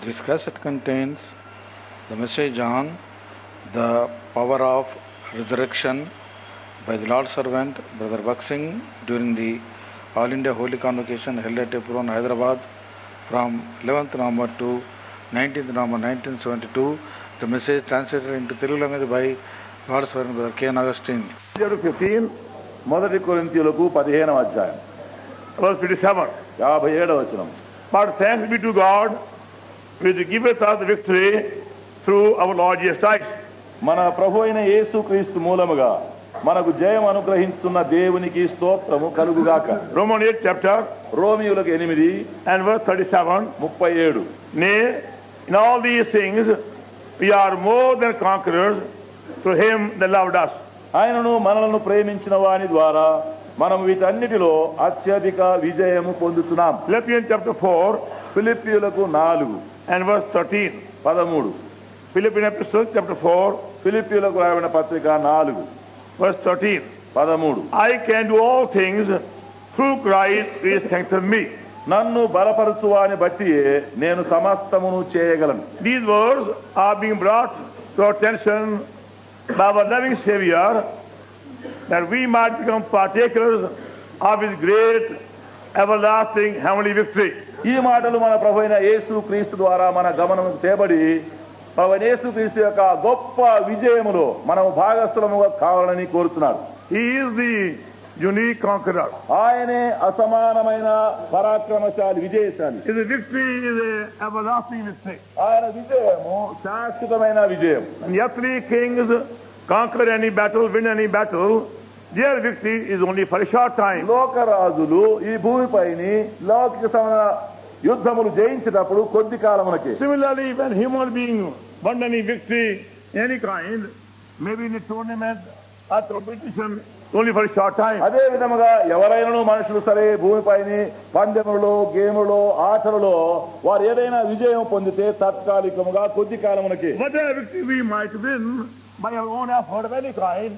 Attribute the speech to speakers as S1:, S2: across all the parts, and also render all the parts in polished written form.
S1: This cassette contains the message on the power of resurrection by the Lord's servant, Brother Buxing, during the All India Holy Convocation held at Eppuram, Hyderabad from 11th November to 19th November 1972. The message translated into Telugu language by Lord's servant, Brother K. Augustine.
S2: 15, మొదటి కొరింథీయులకు 15వ అధ్యాయం verse 57 57వ వచనం. But thanks be to God which giveth us the victory through our Lord Jesus Christ. మన ప్రభు అయిన యేసుక్రీస్తు మూలముగా మనకు జయం అనుగ్రహిస్తున్న దేవునికి స్తోత్రము కలుగుగాక. Romans 8 chapter రోమియులకు 8 and verse 37 Nay, in all these things we are more than conquerors through him that loved us. ఆయనను మనలను ప్రేమించిన వాని ద్వారా మనం వీటన్నిటిలో అత్యధిక విజయము పొందుతున్నాం. Philippians chapter 4 ఫిలిప్పీయులకు 4 and verse 13 Philippians epistle chapter 4 ఫిలిప్పీయులకు రాయబడిన పత్రిక 4 verse 13 I can do all things through Christ who strengthens me. నన్ను బలపరచువాని బట్టి నేను సమస్తమును చేయగలను. These words are being brought to our attention by our loving Savior, that we might become partakers of His great, everlasting, heavenly victory. ఈ మాటలు మన ప్రభువైన యేసుక్రీస్తు ద్వారా మన గమనముకు తేబడి ప్రభువైన యేసుక్రీస్తు యొక్క గొప్ప విజయములో మనము భాగస్థులముగా కావాలని కోరుతున్నాడు. He is the unique conqueror. ఆయనే అసమానమైన పరాక్రమశాలి, విజయశాలి. His victory is a everlasting victory. ఆయన విజయము శాశ్వతమైన విజయం. And earthly kings conquer any battle, win any battle. Their victory is only for a short time. లోకరాజులు ఈ భూమిపైని లౌకిక యుద్ధములు జయించేటప్పుడు కొద్ది కాలమునకే. Similarly, when human being won any victory any kind, maybe in a tournament or competition, only for a short time. అదే విధముగా ఎవరైనా మనుషులు సరే భూమిపైని పందెములలో, గేములలో, ఆటలలో వారు ఏదైనా విజయం పొందితే తాత్కాలికముగా కొద్ది కాలమునకే. Whatever victory we might win by our own effort of any kind,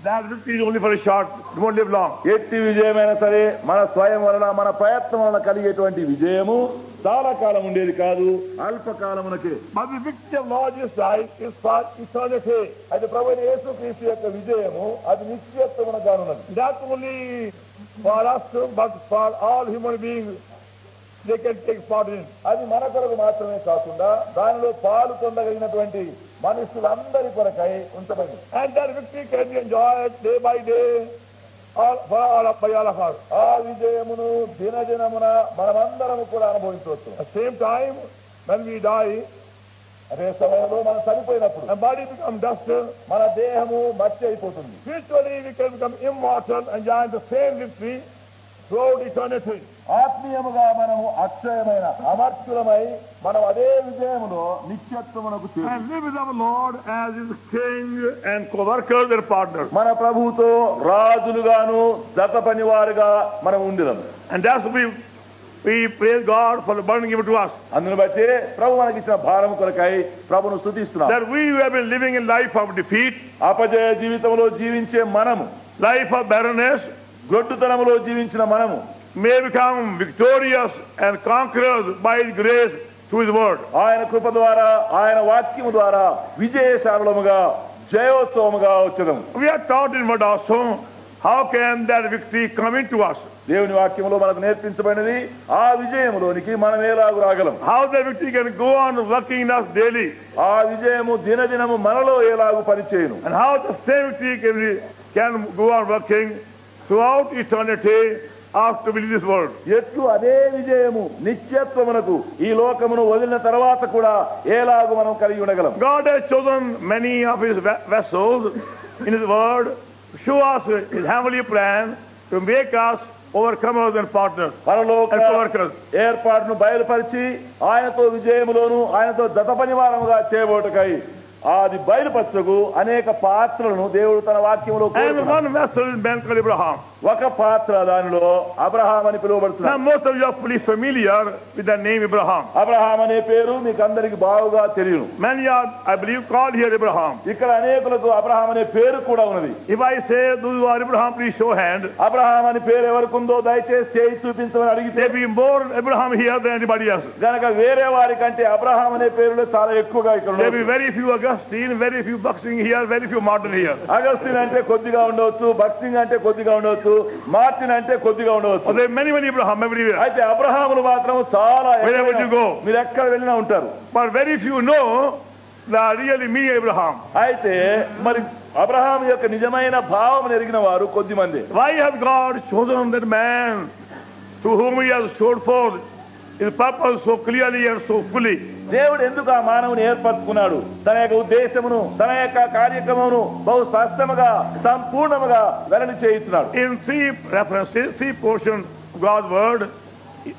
S2: that victory is only for a short, it won't live long. ఎట్టి విజయమైనా సరే మన స్వయం వలన, మన ప్రయత్నం వలన కలిగేటువంటి విజయము చాలా కాలం ఉండేది కాదు, అల్పకాలమునకే. But the victory of Lord Jesus Christ is for eternity. అది ప్రభువైన యేసుక్రీస్తు యొక్క విజయము అది నిత్యత్వమునగా ఉన్నది. Not only for us but for all human beings, they can take part in. అది మన కొరకు మాత్రమే కాకుండా దానిలో పాలు పొందగలిగినటువంటి మనుషులందరి కొరకై ఉంచబడింది. And that victory can be enjoyed day by day by all of us. ఆ విజయమును దినదినమున మనమందరము కూడా అనుభవించవచ్చు. At the same time, when we die, అదే సమయంలో మనం చనిపోయినప్పుడు the body becomes dust, మన దేహము మట్టి అయిపోతుంది. Spiritually we can become immortal and enjoy the same victory throughout eternity. ఆత్మీయముగా మనము అక్షయమైన అమర్త్యులమై మనం అదే విజయములో నిత్యత్వమునకు చేరుతాము. And live with our Lord as His King and co-workers and partners. మన ప్రభువుతో రాజులుగాను జత పనివారుగా మనం ఉండినాము. And that's we praise God for the burden given to us. అందును బట్టి ప్రభు మనకి ఇచ్చిన భారము కొరకై ప్రభువును స్తుతిస్తున్నాము. That we who have been living in life of defeat, అపజయ జీవితంలో జీవించే మనము, life of barrenness, గొడ్డుతనములో జీవించిన మనము may become victorious and conquerors by His grace through His word. ఆయన కృప ద్వారా, ఆయన వాక్యము ద్వారా విజయశాలులముగా జయోత్సవముగా వచ్చేదము. We are taught in word also how can that victory come into us. దేవుని వాక్యములో మనకు నేర్పించబడినది ఆ విజయములోనికి మనం ఎలాగూ రాగలం. How that victory can go on working in us daily. ఆ విజయము దినదినము మనలో ఎలాగూ పనిచేయును. And how the same victory can go on working throughout eternity after we leave this world. ఎట్లు అదే విజయము నిత్యత్వమునకు ఈ లోకమును వదిలిన తర్వాత కూడా ఎలాగూ మనం కలిగి ఉండగలం. God has chosen many of His vessels in His word to show us His heavenly plan to make us overcomers and partners. పరలోక ఏర్పాటును బయలుపరిచి ఆయనతో విజయములోను ఆయనతో జత పనివారముగా చేయబోటకై అది బయలుపరచుటకు అనేక పాత్రలను దేవుడు తన వాక్యములో. And one vessel is man called Abraham. ఒక పాత్ర దానిలో అబ్రహాం అని
S3: Now
S2: పిలువబడుతున్నాడు.
S3: most of you are fully familiar with the name Abraham.
S2: Abraham అనే పేరు మీకు అందరికి బాగుగా తెలియను.
S3: Many are, I believe, called here Abraham.
S2: ఇక్కడ అనేకులకు అబ్రహాం అనే పేరు కూడా ఉన్నది.
S3: If I say those who are Abraham, please show hand.
S2: Abraham అని పేరు ఎవరికి ఉందో దయచేసి చేయి చూపించమని అడిగితే
S3: There be more Abraham here than anybody else.
S2: గనక వేరే వారి కంటే అబ్రహాం అనే పేరులో చాలా ఎక్కువగా ఇక్కడ
S3: There be
S2: ఉన్నారు.
S3: very few Augustine, very few Boxing here, very few Martin here.
S2: Augustine అంటే కొద్దిగా ఉండవచ్చు, భక్సింగ్ అంటే కొద్దిగా ఉండవచ్చు, మార్టిన్ అంటే కొద్దిగా ఉండవచ్చు.
S3: There are many Abraham everywhere.
S2: అయితే అబ్రహాములు మాత్రం చాలా
S3: Wherever you go.
S2: మీరు ఎక్కడ వెళ్ళినా ఉంటారు.
S3: But very few know the really me Abraham.
S2: అయితే మరి అబ్రహాం యొక్క నిజమైన భావం ఎరిగిన వారు కొద్ది మంది.
S3: Why has God chosen that man to whom he has showed forth his purpose so clearly and so fully?
S2: దేవుడు ఎందుకు ఆ మానవుని ఏర్పరచుకున్నాడు? తన యొక్క ఉద్దేశమును, తన యొక్క కార్యక్రమమును బహు స్పష్టముగా సంపూర్ణముగా వెల్లడి చేయిస్తున్నాడు.
S3: In three references, three portions of God's word,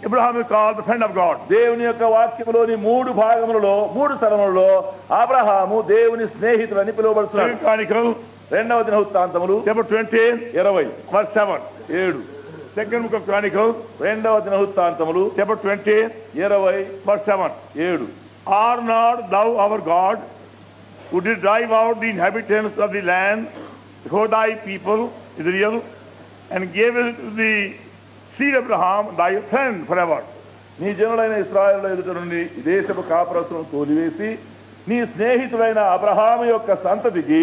S3: Abraham is called the friend of God.
S2: దేవుని యొక్క వాక్యములోని 3 భాగములలో 3 స్థలములలో అబ్రహాము దేవుని స్నేహితుడని పిలువబడుతున్నాడు.
S3: Second Chronicle,
S2: రెండవ దినవృత్తాంతములు
S3: chapter 20,
S2: 20
S3: verse 7.
S2: 7.
S3: Second book of Chronicle,
S2: రెండవ దినవృత్తాంతములు
S3: chapter 20,
S2: 20
S3: verse 7.
S2: 7.
S3: Are not thou our God, who did drive out the inhabitants of the land before thy people Israel, and gave it to the seed of Abraham, thy friend forever?
S2: నీ జనులైన ఇశ్రాయేలు ఎదుట నుండి ఈ దేశపు కాపురస్తులను తోలివేసి నీ స్నేహితుడైన అబ్రహాము యొక్క సంతతికి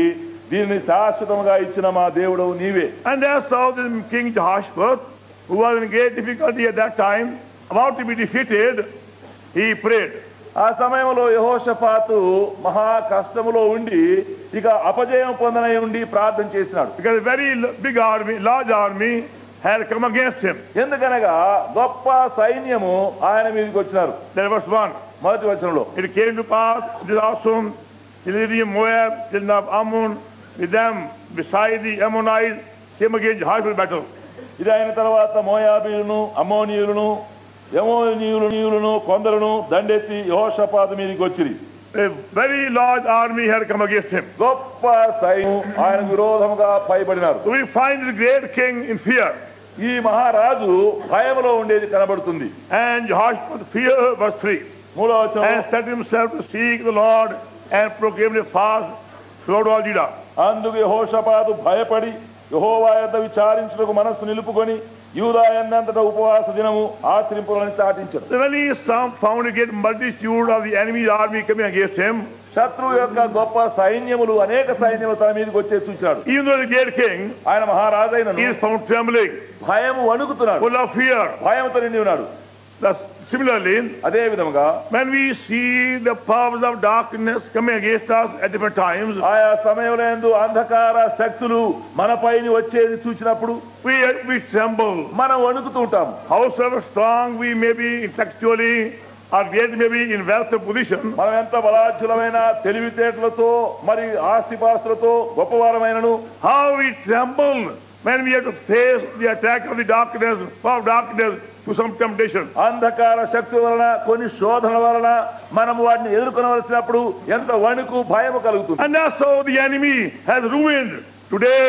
S2: దీనిని శాశ్వతముగా ఇచ్చిన మా దేవుడవు నీవే.
S3: And there saw the King Jehoshaphat, who was in great difficulty at that time, about to be defeated, he prayed.
S2: ఆ సమయంలో యెహోషాపాతు మహా కష్టములో ఉండి ఇక అపజయం పొందనై ఉండి ప్రార్థన చేసినాడు.
S3: Because a very big army, large army, had come against him.
S2: ఎందుకనగా గొప్ప సైన్యము ఆయన మీదకి వచ్చినారు.
S3: That was one.
S2: మొదటి వచనంలో
S3: It came to pass, it is awesome, Children of Moab, children of Ammon, with them beside the Ammonites, came against Jehoshaphat battle.
S2: ఇది అయిన తర్వాత మోయాబీయులను, అమ్మోనీయులను, యెమోనీయులను కొందరును దండెత్తి యెహోషాపాతు మీదకి వచ్చిరి.
S3: A very large army had come against him.
S2: గొప్ప సైన్యం ఆయన విరోధముగా పైబడినారు.
S3: So we find the great king in fear.
S2: ఈ మహారాజు భయములో ఉండేది కనబడుతుంది.
S3: And Jehoshaphat fear, verse 3.
S2: మూడవ వచనం,
S3: And set himself to seek the Lord and proclaim a fast throughout all Judah.
S2: అందుకు యెహోషాపాతు భయపడి యెహోవా యొద్ద విచారించుటకు మనస్సు నిలుపుకొని యూదా ఎందంతటా ఉపవాస దినము ఆచరింపులని చాటించారు.
S3: When he found a great multitude of the enemy's army coming against him,
S2: శత్రువు యొక్క గొప్ప సైన్యములు అనేక సైన్యములు తన మీదకి వచ్చే చూచాడు.
S3: even though the great king,
S2: ఆయన మహారాజైనను
S3: he is found trembling,
S2: భయము వణుకుతున్నాడు,
S3: full of fear.
S2: భయముతో నిండి ఉన్నాడు.
S3: Similarly,
S2: అదే విధముగా
S3: when we see the powers of darkness coming against us at different times,
S2: ఆయా సమయంలో అంధకార శక్తులు మనపైని వచ్చేది చూసినప్పుడు
S3: we tremble.
S2: మనం వణుకుతూ ఉంటాం.
S3: Howsoever strong we may be intellectually, or great may be in wealth of position,
S2: మనం ఎంత బలాఢ్యులమైన తెలివితేటలతో మరి ఆస్తిపాస్తులతో గొప్పవారమైనను
S3: how we tremble when we have to face the attack of the darkness, of darkness, to some temptation.
S2: అంధకార శక్తుల వలన కొన్ని శోధనల వలన మనం వాటిని ఎదుర్కొనవలసినప్పుడు ఎంత వణుకు భయము కలుగుతుంది.
S3: And that's how the enemy has ruined today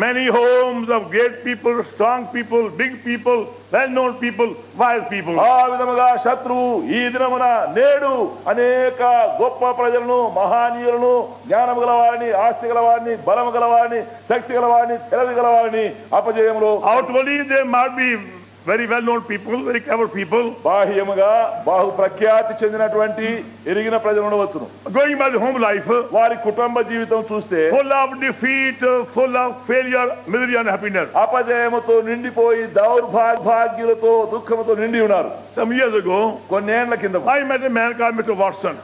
S3: many homes of great people, strong people, big people, well-known people, wise people.
S2: ఆ విధముగా శత్రువు ఈ దినమున నేడు అనేక గొప్ప ప్రజలను, మహానీయులను, జ్ఞానము గల వారిని, ఆస్తి గల వారిని, బలము గల వారిని, శక్తి గల వారిని, తెలివి గల వారిని అపజయములో
S3: Outwardly they might be very well-known people, very clever people,
S2: బాహ్యముగా బాహు ప్రఖ్యాతి చెందినటువంటి ఎరిగిన ప్రజలు ఉండవచ్చును.
S3: going by the home life,
S2: వారి కుటుంబ జీవితం చూస్తే
S3: full of defeat, full of failure, misery and happiness.
S2: అపజయముతో నిండిపోయి దౌర్భాగ్యులతో దుఃఖముతో నిండి ఉన్నారు.
S3: Some years ago,
S2: కొన్నేళ్ల కింద
S3: I met a man called Mr. Watson,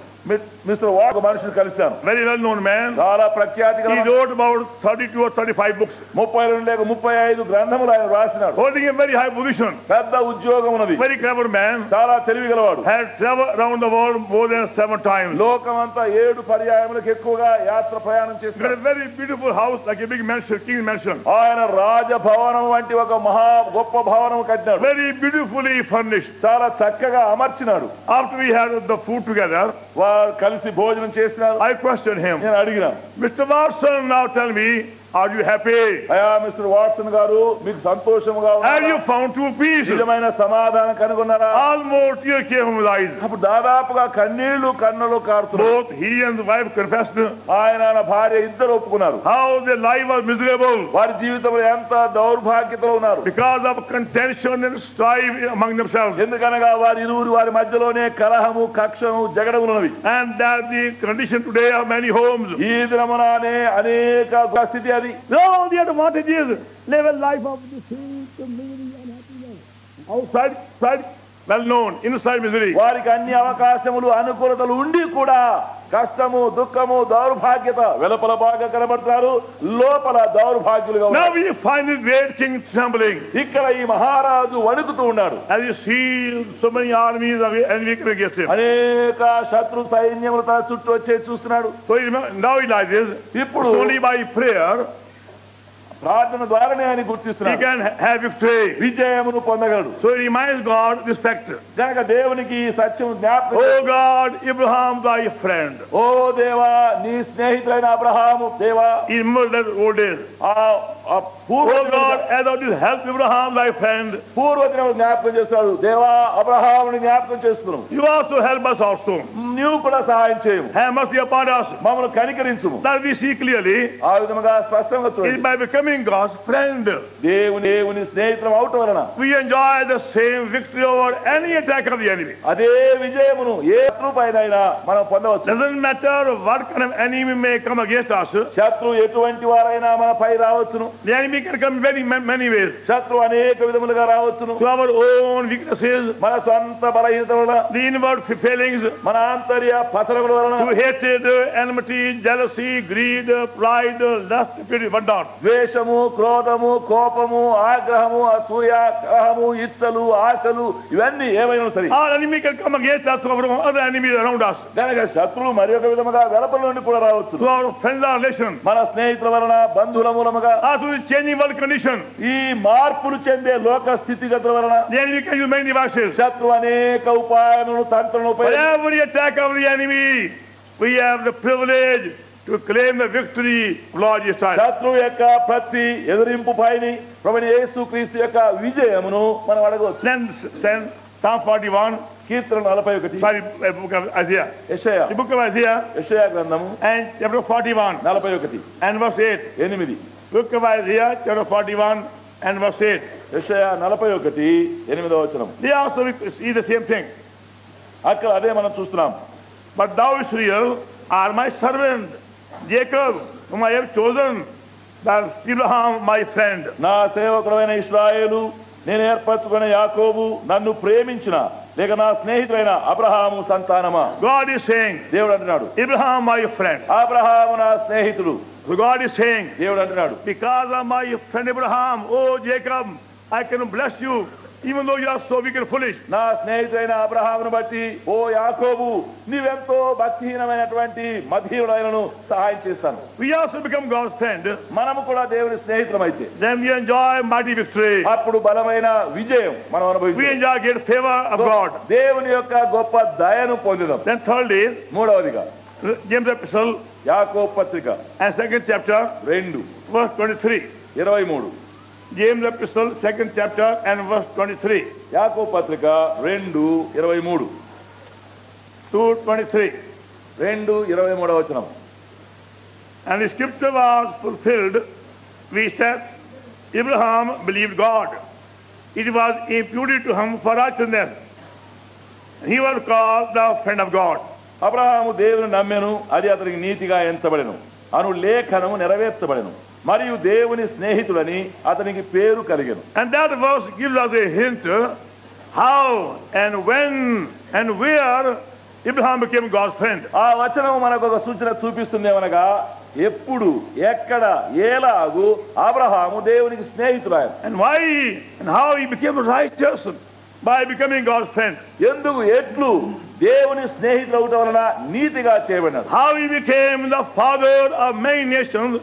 S2: mister what మనిషిని కలిశాను.
S3: very well-known man.
S2: చాలా ప్రఖ్యాతి
S3: He
S2: గల
S3: wrote about 32 or 35 books,
S2: 32 లేక 35 గ్రంథములు ఆయన రాసినాడు.
S3: holding a very high position,
S2: పెద్ద ఉద్యోగం ఉన్నది.
S3: very clever man,
S2: చాలా తెలివి గలవాడు.
S3: had traveled around the world more than 7 times.
S2: లోకమంతా 7 పర్యాయములకు ఎక్కువగా యాత్ర ప్రయాణం
S3: He got
S2: చేశాడు.
S3: a very beautiful house, like a big mansion, king mansion,
S2: ఆయన రాజభవనం వంటి ఒక మహా గొప్ప భవనం కట్టినాడు.
S3: very beautifully furnished.
S2: చాలా చక్కగా అమర్చినాడు.
S3: After we had the food together,
S2: వారు కలిసి భోజనం చేసినారు.
S3: I questioned him,
S2: నేను అడిగినా,
S3: Mr. Watson, now tell me, Are you happy?
S2: అయా మిస్టర్ వాట్సన్ గారు మీకు సంతోషముగా
S3: Have
S2: ఉన్నారా?
S3: you found true peace?
S2: నిజమైన సమాధానం కనుగొన్నారా?
S3: Almost tears came from his eyes.
S2: అప్పుడు దాదాపుగా కన్నీళ్లు కన్నులు కారుతున్నాయి.
S3: Both he and the wife confessed
S2: ఆయన నా భార్య ఇద్దరు ఒప్పుకున్నారు.
S3: how their life was miserable
S2: వారి జీవితంలో ఎంత దౌర్భాగ్యతలో ఉన్నారు.
S3: because of contention and strife among themselves.
S2: ఎందుకనగా వారి ఇరువురు వారి మధ్యలోనే కలహము కక్షము జగడములున్నవి.
S3: And that the condition today of many homes.
S2: ఈ దినమునానే అనేక స్థితి అది.
S3: All the advantages live a life of deceit, misery and happiness. Outside well known, inside misery.
S2: వారికి అన్ని అవకాశములు అనుకూలతలు ఉండి కూడా కష్టము దుఃఖము దౌర్భాగ్యత వెలుపల బాగా కనబడతారు, లోపల దౌర్భాగ్యులుగా
S3: Now
S2: ఉన్నారు.
S3: we find the great king trembling
S2: ఇక్కడ ఈ మహారాజు వణుకుతూ ఉన్నాడు.
S3: as he sees so many armies of enemy against him.
S2: అనేక శత్రు సైన్యములు తన చుట్టూ వచ్చే చూస్తున్నాడు.
S3: So now he realizes
S2: ఇప్పుడు
S3: only by prayer
S2: ప్రార్థన ద్వారానే ఆయన
S3: he
S2: గుర్తిస్తున్నాడు,
S3: can have victory.
S2: విజయమును పొందగలడు.
S3: So he reminds God this fact.
S2: కనుక దేవునికి ఈ సత్యం జ్ఞాపకం.
S3: Oh God, Abraham thy friend.
S2: ఓ దేవా నీ స్నేహితులైన అబ్రహాము దేవా,
S3: He remembers that old days.
S2: ఆ పూర్వ
S3: Oh God, as thou didst help Abraham thy friend,
S2: పూర్వదినము జ్ఞాపకం చేస్తున్నాడు. దేవా అబ్రహాముని జ్ఞాపకం చేసుకున్నాం,
S3: you also help us also.
S2: నీవు కూడా సహాయం చేయము,
S3: Have mercy upon us.
S2: మమ్మల్ని కనికరించుము.
S3: That we see clearly
S2: ఆ విధముగా స్పష్టంగా
S3: is
S2: చూడండి.
S3: by becoming God's friend.
S2: దేవుని స్నేహితులం అవటం వలన
S3: We enjoy the same victory over any attack of the enemy.
S2: అదే విజయమును ఏ శత్రుపైనైనా మనం పొందవచ్చు.
S3: Doesn't matter what kind of enemy may come against us.
S2: శత్రు ఎటువంటి వారైనా మనపై రావచ్చును.
S3: The enemy can come in many ways.
S2: శత్రు అనేక విధములుగా రావచ్చును.
S3: To our own weaknesses,
S2: మన సొంత బలహీనతల వలన,
S3: the inward failings,
S2: మన ఆంతర్య పతనముల వలన,
S3: to hatred, enmity, jealousy, greed, pride, lust, pity, whatnot.
S2: ద్వేషము క్రోధము కోపము ఆగ్రహము అసూయ కలహము ఇచ్చలు ఆశలు ఇవన్నీ ఏమైనా సరే
S3: Our enemy can come against us from other enemies around us.
S2: కనుక శత్రువులు మరి ఒక విధముగా వెలపల నుండి కూడా రావచ్చు.
S3: To our friends and relations.
S2: మన స్నేహితుల వలన బంధువుల మూలముగా,
S3: To the changing world condition.
S2: ఈ మార్పులు చెందే లోక స్థితిగతుల వలన
S3: The enemy can use many devices.
S2: శత్రు అనేక ఉపాయములను తంత్రులను
S3: For
S2: ఉపయోగించి
S3: every attack of the enemy, we have the privilege to claim the victory of Lord Jesus Christ.
S2: శత్రువు యొక్క ప్రతి ఎదురింపు పైని ప్రభువైన యేసుక్రీస్తు యొక్క విజయమును మనం అడగవచ్చు.
S3: Then Psalm 41,
S2: Keerthana 41,
S3: sorry, book of Isaiah.
S2: యెషయా
S3: The book of Isaiah
S2: యెషయా గ్రంథము
S3: and chapter 41
S2: 41
S3: and verse 8.
S2: 8.
S3: Book of Isaiah, chapter 41 and verse 8.
S2: యెషయా 41 8వ వచనం.
S3: They also see the same thing.
S2: అక్కడ అదే మనం చూస్తున్నాం.
S3: But thou, Israel, are my servant, Jacob, whom I have chosen, thou Abraham, my friend.
S2: నా సేవకుడైన ఇశ్రాయేలు, నేను ఏర్పరచుకున్న యాకోబు, నన్ను ప్రేమించిన లేక నా స్నేహితుడైన అబ్రహాము సంతానమా.
S3: God is saying,
S2: దేవుడు అంటున్నాడు,
S3: Abraham, my friend.
S2: అబ్రహాము నా స్నేహితుడు.
S3: So God is saying,
S2: దేవుడు అంటున్నాడు,
S3: because of my friend Abraham, oh Jacob, I can bless you, even though you are so weak and foolish.
S2: నా స్నేహితుడైన అబ్రహామును బట్టి ఓ యాకోబు నీవెంతో భక్తిహీనమైనటువంటి మధీయుడైనను సహాయం చేస్తాను.
S3: We also become God's friend.
S2: మనము కూడా దేవుని స్నేహితులమైతే
S3: Then we enjoy mighty victory.
S2: అప్పుడు బలమైన విజయం మనం
S3: We
S2: అనుభవిస్తాం.
S3: enjoy great favor of God.
S2: దేవుని యొక్క గొప్ప దయను పొందుదాం.
S3: Then thirdly,
S2: మూడవదిగా
S3: James epistle
S2: యాకోబు పత్రిక
S3: and second chapter,
S2: 2
S3: verse 23.
S2: 23.
S3: James epistle, second chapter and verse 23.
S2: యాకోబు పత్రిక 2:23.
S3: 2:23.
S2: 2:23 వచనం.
S3: And the scripture was fulfilled, we said, Abraham believed God. It was imputed to him for righteousness. He was called the friend of God.
S2: Abraham దేవుని నమ్మెను, అది అతనికి నీతిగా ఎంచబడెను అను లేఖనము నెరవేర్చబడెను, మరియు దేవుని స్నేహితుడని అతనికి పేరు కలిగెను.
S3: And that verse gives us a hint how and when and where Abraham became God's friend.
S2: ఆ వచనం మనకు ఒక సూచన చూపిస్తుందేమనగా ఎప్పుడు ఎక్కడ ఎలాగూ అబ్రహాము దేవునికి స్నేహితుడాయన.
S3: And why and how he became righteous by becoming God's friend.
S2: ఎందుకు ఎట్లు దేవుని స్నేహితుడు అవటం వలన నీతిగా చేయబడినాడు.
S3: How he became the father of many nations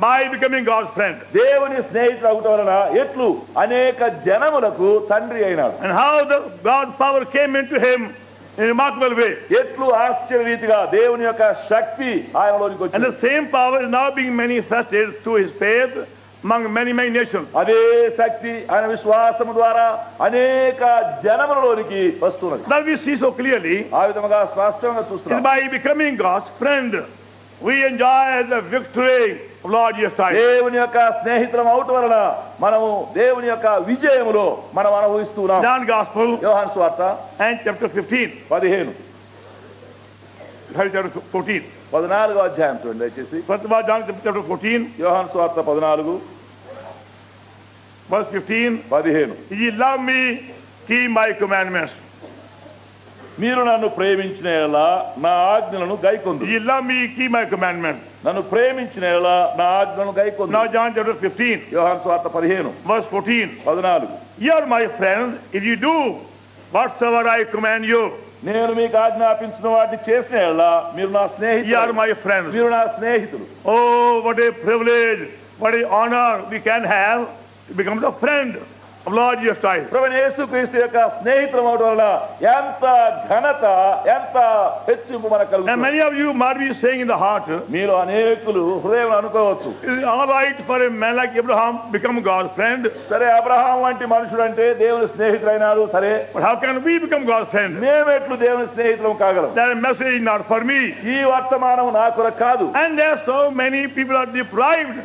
S3: by becoming God's friend.
S2: దేవుని స్నేహితుడు అవటం వలన ఎట్లు అనేక జనములకు తండ్రి అయినాడు.
S3: And how the God's power came into him in a remarkable way.
S2: ఎట్లు ఆశ్చర్య రీతిగా దేవుని యొక్క శక్తి ఆయనలోనికి
S3: And
S2: వచ్చింది.
S3: the same power is now being manifested through his faith among many nations.
S2: అదే శక్తి ఆయన విశ్వాసము ద్వారా అనేక జనములలోనికి వస్తున్నది.
S3: That we see so clearly
S2: ఆ విధముగా స్పష్టంగా
S3: is
S2: చూస్తున్నాం.
S3: by becoming God's friend. We enjoy the victory of Lord Jesus Christ.
S2: దేవుని యొక్క స్నేహితులం అవటం వలన మనము దేవుని యొక్క విజయములో మనం అనుభవిస్తున్నాం.
S3: John Gospel
S2: యోహాను సువార్త
S3: and chapter 15.
S2: 15
S3: Sorry, chapter 14.
S2: 14వ అధ్యాయం చూడండి దయచేసి.
S3: First of all, John chapter 14,
S2: యోహాను సువార్త 14
S3: verse 15.
S2: 15
S3: Ye love me, keep my commandments.
S2: మీరు నన్ను ప్రేమించిన యెడల నా ఆజ్ఞలను గైకొందురు.
S3: Ye love me, keep my commandments.
S2: నన్ను ప్రేమించిన యెడల నా ఆజ్ఞలను గైకొందురు.
S3: Now John chapter 15,
S2: యోహాను సువార్త 15
S3: verse 14.
S2: 14
S3: Ye are my friends if you do whatsoever I command you.
S2: నేను మీకు ఆజ్ఞాపించిన వాటిని చేసిన యెడల మీరు నా
S3: Ye are
S2: స్నేహితులు.
S3: my friends.
S2: మీరు నా స్నేహితులు.
S3: Oh, what a privilege, what a honor we can have to become the friend of Lord Jesus Christ.
S2: ప్రభువైన యేసుక్రీస్తు యొక్క స్నేహితులం అవడం వల్ల ఎంత ఘనత, ఎంత హెచ్చింపు మనకు
S3: And
S2: కలుగుతుంది.
S3: many of you might be saying in the heart,
S2: మీలో అనేకులు హృదయం అనుకోవచ్చు,
S3: is it all right for a man like Abraham become God's friend?
S2: సరే అబ్రహాం వంటి మనుషుడు అంటే దేవుని స్నేహితుడైనాడు, సరే
S3: But how can we become God's friend?
S2: మేమెట్లు దేవుని స్నేహితులం కాగలం?
S3: That message is not for me.
S2: ఈ వర్తమానం నా కొరకు కాదు.
S3: And there so many people are deprived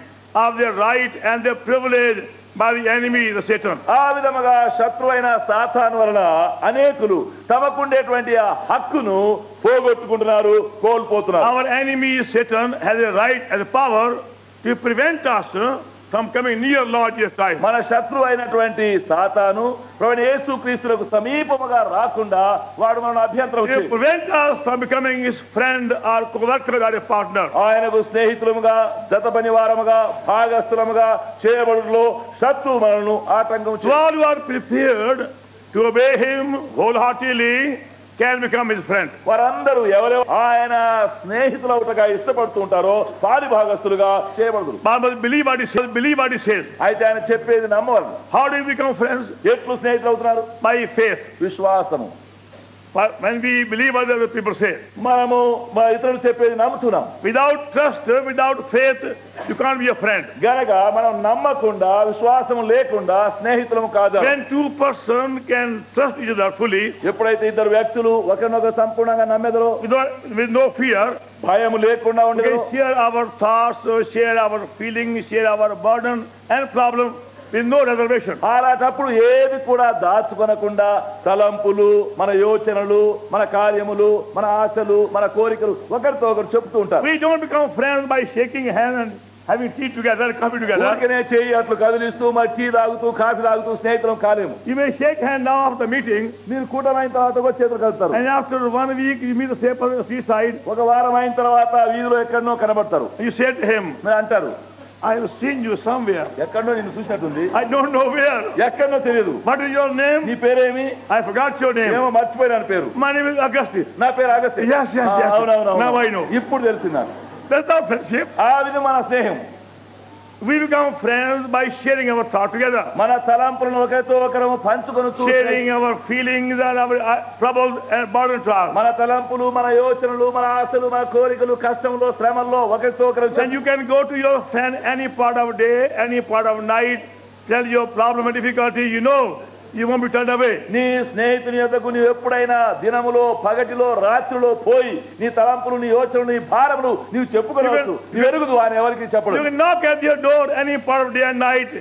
S3: of their right and their privilege by the enemy, the Satan.
S2: ఆ విధముగా శత్రువైన సాతాను వలన అనేకులు తమకుండేటువంటి ఆ హక్కును పోగొట్టుకుంటున్నారు, కోల్పోతున్నారు.
S3: Our enemy, Satan, has a right and a power to prevent us from coming near Lord Jesus Christ.
S2: మన శత్రువు అయినటువంటి సాతాను ప్రభువైన యేసుక్రీస్తులకు సమీపముగా రాకుండా వాడు మన అభ్యంతరం
S3: To prevent us from becoming his friend or co-worker or a partner.
S2: ఆయనకు స్నేహితులముగా, జత పనివారముగా, భాగస్థులముగా చేయబడులో శత్రువు మనను ఆటంకం
S3: So all who are prepared to obey him wholeheartedly can become his friend.
S2: వారందరూ ఎవరెవరు ఆయన స్నేహితులవుటగా ఇష్టపడుతూ ఉంటారో పాలి భాగస్థులుగా చేయబడుదురు.
S3: But must believe what he says.
S2: అయితే ఆయన చెప్పేది నమ్మవాలి.
S3: How do we become friends?
S2: ఎట్లు స్నేహితులు అవుతున్నారు?
S3: By faith.
S2: విశ్వాసము.
S3: When we believe what other people say.
S2: మనము మా ఇతరులు చెప్పేది నమ్ముతున్నాం.
S3: Without trust, without faith, you can't be a friend.
S2: గనక మనం నమ్మకుండా, విశ్వాసం లేకుండా స్నేహితులము కాదు.
S3: When two persons can trust each other fully,
S2: ఎప్పుడైతే ఇద్దరు వ్యక్తులు ఒకరినొకరు సంపూర్ణంగా నమ్మెదరో,
S3: with no fear,
S2: భయం లేకుండా
S3: we
S2: ఉండేదో,
S3: can share our thoughts, share our feelings, share our burden and problem with no reservation.
S2: అలాంటప్పుడు ఏది కూడా దాచుకొనకుండా తలంపులు, మన యోచనలు, మన కార్యములు, మన ఆశలు, మన కోరికలు ఒకరితో ఒకరు చెప్తూ ఉంటారు.
S3: We don't become friends by shaking hands and having tea together, coffee together.
S2: ఊరికనే చేయి అట్లు కదిలిస్తూ మరి టీ తాగుతూ కాఫీ తాగుతూ స్నేహితులం కాలేము.
S3: You may shake hands now after the meeting,
S2: మీరు కూటమైన తర్వాత కూడా చేతులు కలుపుతారు.
S3: and after 1 week you meet the same person on the seaside.
S2: ఒక వారం అయిన తర్వాత వీధిలో ఎక్కడనో కనబడతారు.
S3: You say to him,
S2: మీరు అంటారు,
S3: I have seen you somewhere.
S2: ఎక్కడనో నిన్ను చూసినట్టుంది,
S3: I don't know where.
S2: ఎక్కడనో తెలియదు.
S3: What is your name?
S2: నీ పేరేమి?
S3: I forgot your name.
S2: ఏమో మర్చిపోయినాను పేరు.
S3: My name is Augustine.
S2: నా పేరు అగస్త్య.
S3: Yes, yes, yes.
S2: అవునవును.
S3: Now I know.
S2: ఇప్పుడు తెలిసింది నాకు.
S3: That's our friendship.
S2: ఆ విధంగా మన స్నేహం.
S3: We become friends by sharing our thought together,
S2: మన తలంపులను ఒకరితో ఒకరు పంచుకొని
S3: sharing our feelings and our troubles and burden to us.
S2: మన తలంపులు, మన యోచనలు, మన ఆశలు, మన కోరికలు, కష్టంలో, శ్రమల్లో ఒకరితో ఒకరు
S3: And you can go to your friend any part of day, any part of night, tell your problem and difficulty, you won't be turned away.
S2: నీ స్నేహితుని యొద్దకు నీవు ఎప్పుడైనా దినములో, పగటిలో, రాత్రిలో పోయి నీ తలంపులు, నీ యోచనలు, నీ భారములు నీవు చెప్పుకోవచ్చు. నీవు ఎరుగుదు ఆయన ఎవరికి చెప్పడు.
S3: You can knock at your door any part of day and night,